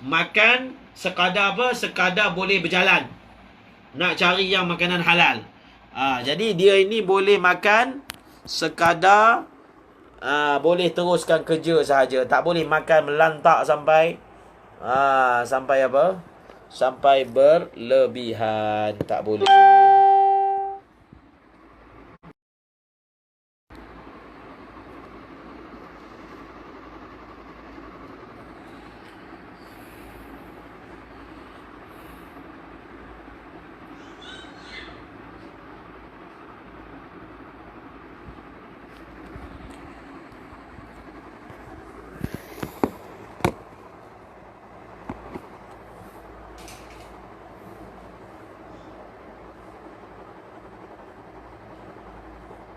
Speaker 1: Makan sekadar apa? Sekadar boleh berjalan. Nak cari yang makanan halal. Jadi dia ini boleh makan sekadar boleh teruskan kerja sahaja. Tak boleh makan melantak sampai sampai apa? Sampai berlebihan. Tak boleh.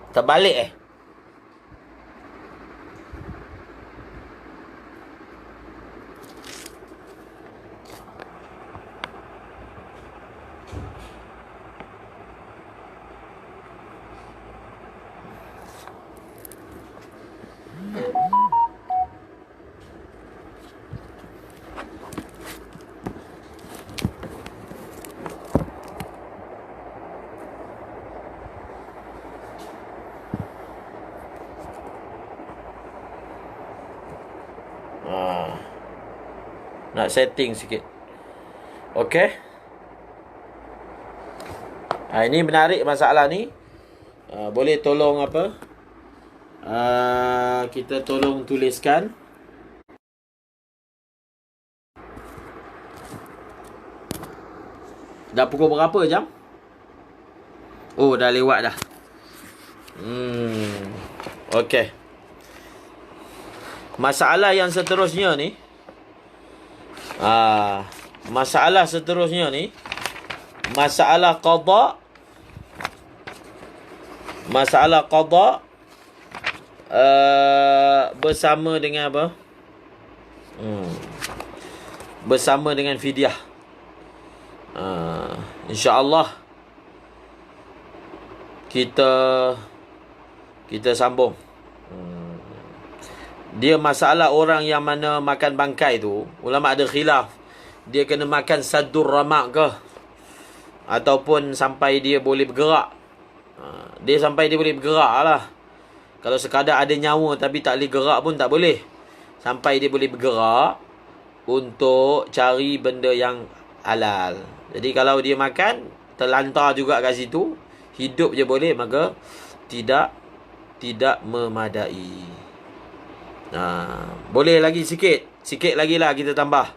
Speaker 1: Terbalik nak setting sikit. Okey. Ini menarik masalah ni. Boleh tolong apa? Kita tolong tuliskan. Dah pukul berapa jam? Oh, dah lewat dah. Okey. Masalah yang seterusnya ni, masalah seterusnya ni, masalah qada, bersama dengan apa? Bersama dengan fidyah. InsyaAllah kita sambung. Dia masalah orang yang mana makan bangkai tu, ulama ada khilaf. Dia kena makan sadur ramak ke, ataupun sampai dia boleh bergerak. Dia sampai dia boleh bergerak lah. Kalau sekadar ada nyawa tapi tak boleh gerak pun tak boleh. Sampai dia boleh bergerak untuk cari benda yang halal. Jadi kalau dia makan terlantar juga kat situ, hidup je boleh, maka tidak memadai. Boleh lagi sikit lagi lah kita tambah.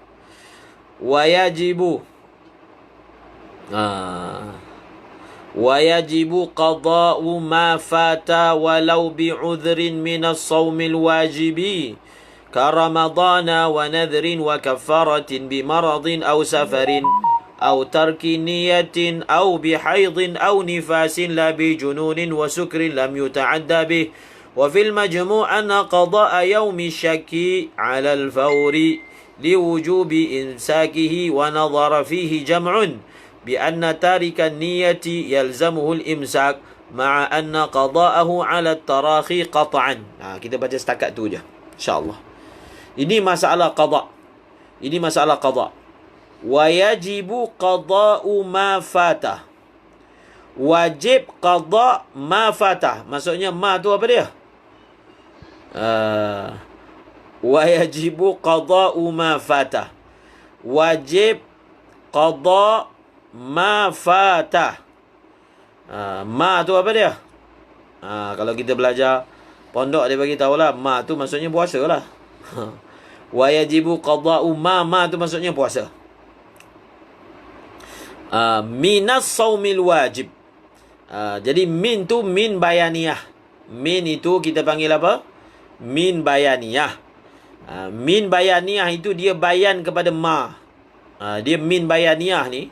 Speaker 1: Wayajibu qada'u ma fata walau bi'udhrin minas sawmil wajibi ka ramadana wa nadhrin wa kafaratin bimaradin aw safarin aw tarki niyatin aw bihaydin aw nifasin la bijununin wa sukrin lam yuta'adda bih. وفي المجموع أن قضاء يوم الشك على الفور لوجوب إمساكه ونظر فيه جمع بأن تارك النية يلزمه الإمساك مع أن قضاءه على التراخي قطعا. Kita baca setakat tu je, insyaAllah. Ini masalah qada. Wayajibu qada'u ma fatah. Wajib qada' ma fatah. Maksudnya ma tu apa dia? Wayajibu qada'u ma fatah. Wajib qada' ma fatah. Ma tu apa dia? Kalau kita belajar pondok dia bagi tahulah, ma tu maksudnya puasa lah. Wayajibu qada'u ma tu maksudnya puasa. Minas saumil wajib. Jadi min tu min bayaniyah. Min itu kita panggil apa? Min bayaniyah. Min bayaniyah itu dia bayan kepada ma. Dia min bayaniyah ni,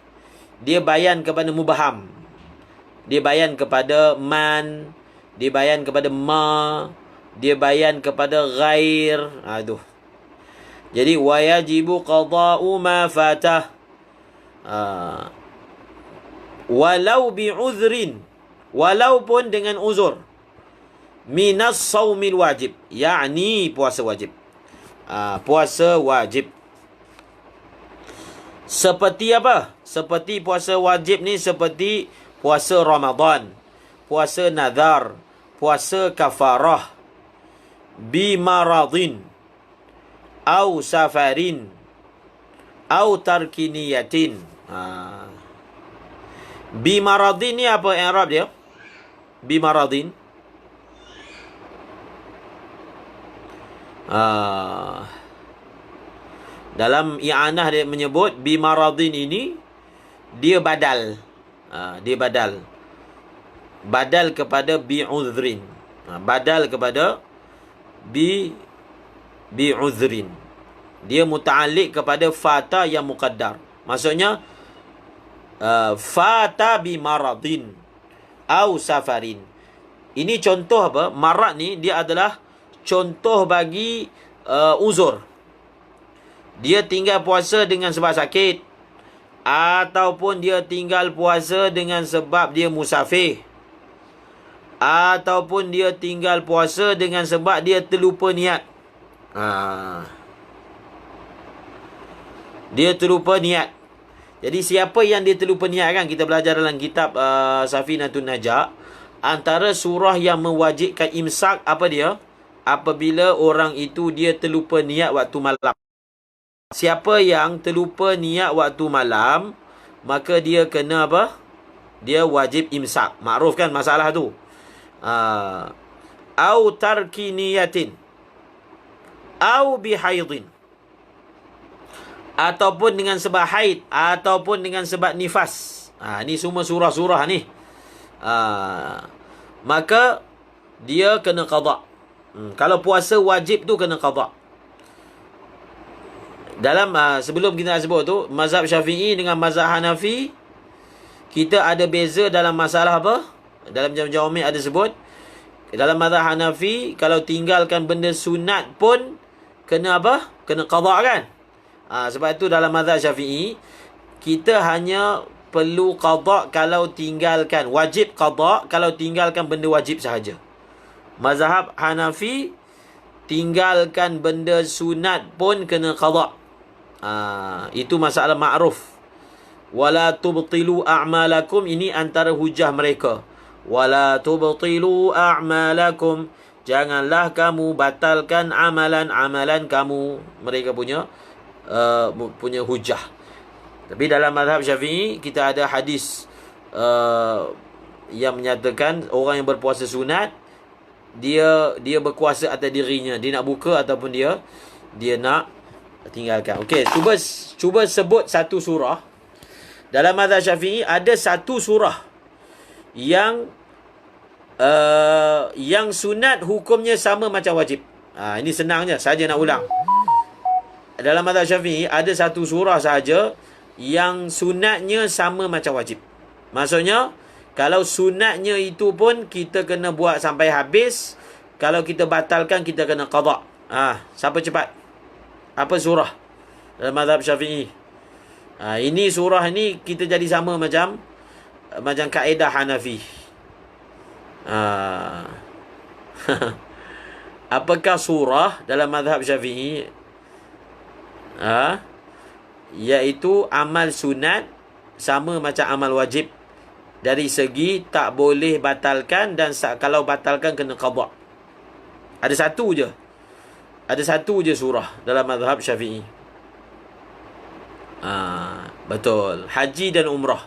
Speaker 1: dia bayan kepada mubaham. Dia bayan kepada man. Dia bayan kepada ma. Dia bayan kepada ghair. Jadi wayajibu qada'u ma fatah. Walau bi'udhrin, walaupun dengan uzur, minas saumil wajib, yakni puasa wajib. Puasa wajib. Seperti apa? Seperti puasa wajib ni, seperti puasa Ramadan, puasa nazar, puasa kafarah, bimaradin, au safarin, au tarkiniyatin. Bimaradin ni apa i'rab dia? Bimaradin. Dalam i'anah dia menyebut bimaradin ini dia badal. Dia badal. Badal kepada bi'udhrin. Badal kepada bi'udhrin. Dia muta'alliq kepada fata yang muqaddar. Maksudnya fata bi maradin au safarin. Ini contoh apa? Marad ni dia adalah contoh bagi uzur. Dia tinggal puasa dengan sebab sakit, ataupun dia tinggal puasa dengan sebab dia musafir, ataupun dia tinggal puasa dengan sebab dia terlupa niat. Dia terlupa niat. Jadi siapa yang dia terlupa niat, kan kita belajar dalam kitab Safinatun Najah, antara surah yang mewajibkan imsak apa dia? Apabila orang itu dia terlupa niat waktu malam. Siapa yang terlupa niat waktu malam, maka dia kena apa? Dia wajib imsak. Makruf kan masalah tu. Au tarki niyatin au bihaidin, ataupun dengan sebab haid, ataupun dengan sebab nifas. Ni semua surah-surah ni. Maka dia kena qada. Kalau puasa wajib tu kena qada. dalam sebelum kita nak sebut tu, mazhab Syafi'i dengan mazhab Hanafi, kita ada beza dalam masalah apa? Dalam Jawami ada sebut, dalam mazhab Hanafi, kalau tinggalkan benda sunat pun kena apa? Kena qada kan? Sebab itu dalam mazhab Syafi'i, kita hanya perlu qada kalau tinggalkan, wajib qada kalau tinggalkan benda wajib sahaja. Mazhab Hanafi, tinggalkan benda sunat pun kena qada. Itu masalah ma'ruf. Wala tubtilu a'malakum, ini antara hujah mereka. Wala tubtilu a'malakum, janganlah kamu batalkan amalan-amalan kamu. Mereka punya hujah. Tapi dalam mazhab Syafi'i, kita ada hadis yang menyatakan orang yang berpuasa sunat, dia berkuasa atas dirinya, dia nak buka ataupun dia nak tinggalkan. Okey, cuba sebut satu surah. Dalam mazhab Syafi'i ada satu surah yang sunat hukumnya sama macam wajib. Ini senangnya, saja nak ulang. Dalam mazhab Syafi'i ada satu surah sahaja yang sunatnya sama macam wajib. Maksudnya, kalau sunatnya itu pun kita kena buat sampai habis. Kalau kita batalkan, kita kena qada. Siapa cepat? Apa surah dalam mazhab Syafi'i? Ini surah ni kita jadi sama macam kaedah Hanafi. Apakah surah dalam mazhab Syafi'i? Iaitu amal sunat sama macam amal wajib. Dari segi tak boleh batalkan, dan kalau batalkan kena qada. Ada satu je surah dalam mazhab Syafi'i. Betul. Haji dan umrah.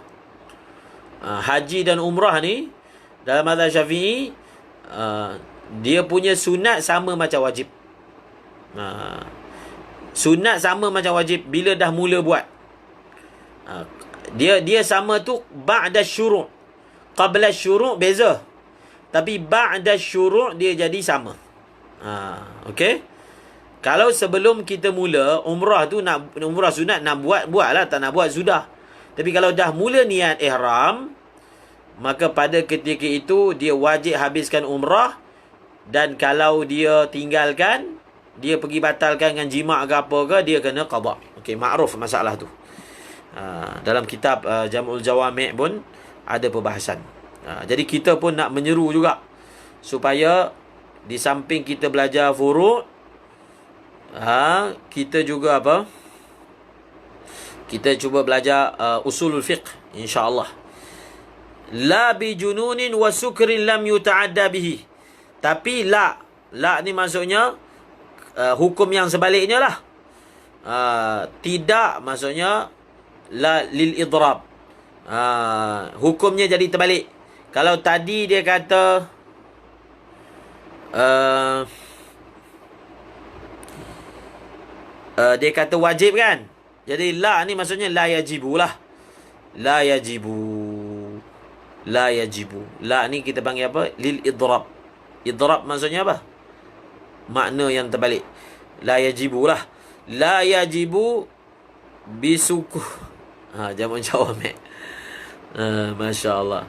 Speaker 1: Haji dan umrah ni dalam mazhab Syafi'i, dia punya sunat sama macam wajib. Sunat sama macam wajib bila dah mula buat. Dia sama tu ba'da syuru'. Qabla syuru' beza. Tapi ba'da syuru' dia jadi sama. Okey. Kalau sebelum kita mula umrah tu, umrah sunat nak buatlah, tak nak buat sudah. Tapi kalau dah mula niat ihram, maka pada ketika itu dia wajib habiskan umrah. Dan kalau dia tinggalkan, dia pergi batalkan dengan jima' ke apa ke, dia kena qada. Okey, ma'ruf masalah tu. Dalam kitab Jam'ul Jawami' pun ada perbahasan. Jadi kita pun nak menyeru juga supaya di samping kita belajar furu', kita juga apa? Kita cuba belajar usulul fiqh, insya-Allah. La bi jununin wa sukrin lam yuta'adda bihi. Tapi la ni maksudnya hukum yang sebaliknya lah. Tidak maksudnya la lil idrab. Hukumnya jadi terbalik. Kalau tadi dia kata dia kata wajib kan, jadi la ni maksudnya la yajibu lah. La yajibu. La ni kita panggil apa? Lil idrab. Idrab maksudnya apa? Makna yang terbalik. La yajibu lah. La yajibu bisukuh. Jamak jawami'. Masya Allah.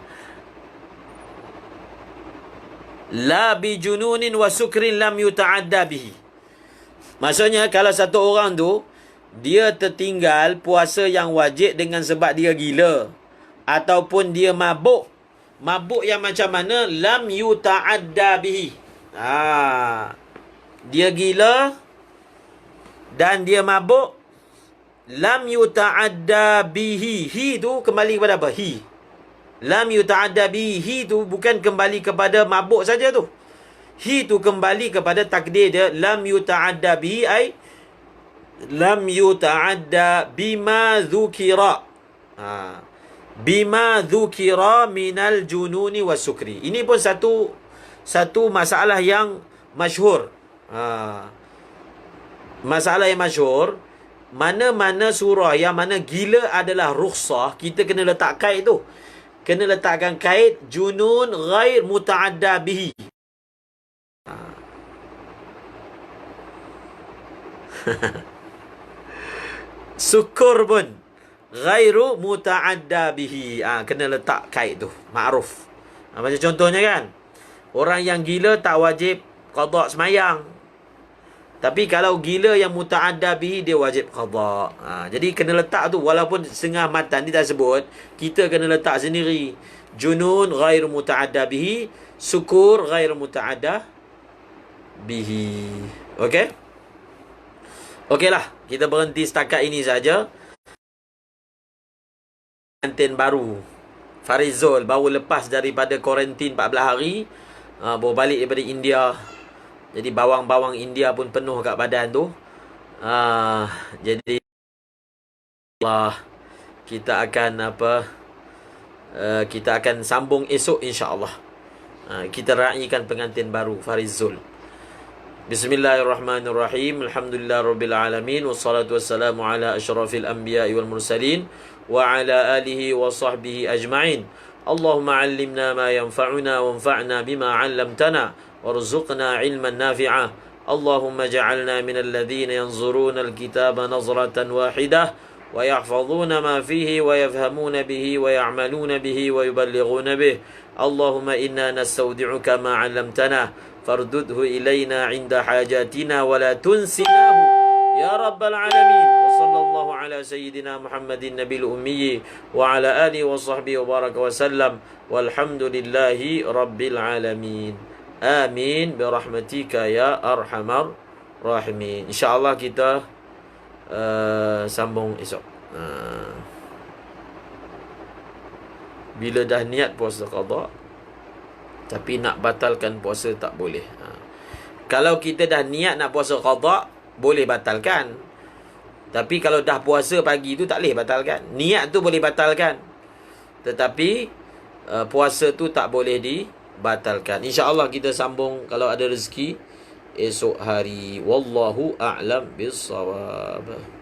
Speaker 1: La bi jununin wa sukrin lam yuta'adda bihi. Maksudnya kalau satu orang tu dia tertinggal puasa yang wajib dengan sebab dia gila ataupun dia mabuk. Mabuk yang macam mana? Lam yuta'adda bihi. Dia gila dan dia mabuk. Lam yuta'adda bihi. Hi tu kembali kepada apa? Hi. Lam yuta'adda bihi tu bukan kembali kepada mabuk saja tu. Hi tu kembali kepada takdir dia. Lam yuta'adda bihi ay lam yuta'adda bima dhukira. Bima dhukira minal jununi was sukri. Ini pun satu masalah yang masyhur. Masalah yang masyhur, mana-mana surah yang mana gila adalah rukhsah, kita kena letak kaid tu. Kena letakkan kaid junun ghair muta'adda bihi. Syukur pun ghairu muta'adda bihi. Kena letak kait tu, ma'ruf. Macam contohnya kan, orang yang gila tak wajib qada semayang. Tapi kalau gila yang muta'adda bihi, dia wajib qada. Jadi kena letak tu, walaupun setengah matan dia tak sebut, kita kena letak sendiri. Junun ghairu muta'adda bihi, syukur ghairu muta'adda bihi. Okey? Okeylah, kita berhenti setakat ini saja. Pengantin baru, Farizul, baru lepas daripada kuarantin 14 hari, baru balik daripada India. Jadi bawang-bawang India pun penuh kat badan tu. Jadi kita akan kita akan sambung esok insya-Allah. Kita raikan pengantin baru Farizul. Bismillahirrahmanirrahim. Alhamdulillahirabbil alamin, wassalatu wassalamu ala asyrafil anbiya'i wal mursalin wa ala alihi wa sahbihi ajma'in. Allahumma 'allimna ma yanfa'una wanfa'na bima 'allamtana warzuqna 'ilman nafi'a. Allahumma ja'alna minal ladzina yanzuruna al-kitaba nazratan wahidah wa yahfazuna ma fihi wa yafhamuna bihi wa ya'maluna bihi wa yuballighuna bihi. Allahumma inna nastawdi'uka ma 'allamtana fardudhu ilayna 'inda hajatina wa la tunsinahu ya rabbal alamin. Wa sallallahu ala sayyidina Muhammadin nabiyil ummi wa ala alihi wa sahbihi wa baraka wa sallam walhamdulillahi rabbil alamin. Amin birahmatika ya arhamar rahimin. InsyaAllah kita sambung esok. Bila dah niat puasa qada, tapi nak batalkan puasa tak boleh. Kalau kita dah niat nak puasa qada, boleh batalkan. Tapi kalau dah puasa pagi tu tak boleh batalkan. Niat tu boleh batalkan, tetapi puasa tu tak boleh dibatalkan. InsyaAllah kita sambung kalau ada rezeki esok hari. Wallahu a'lam bissawab.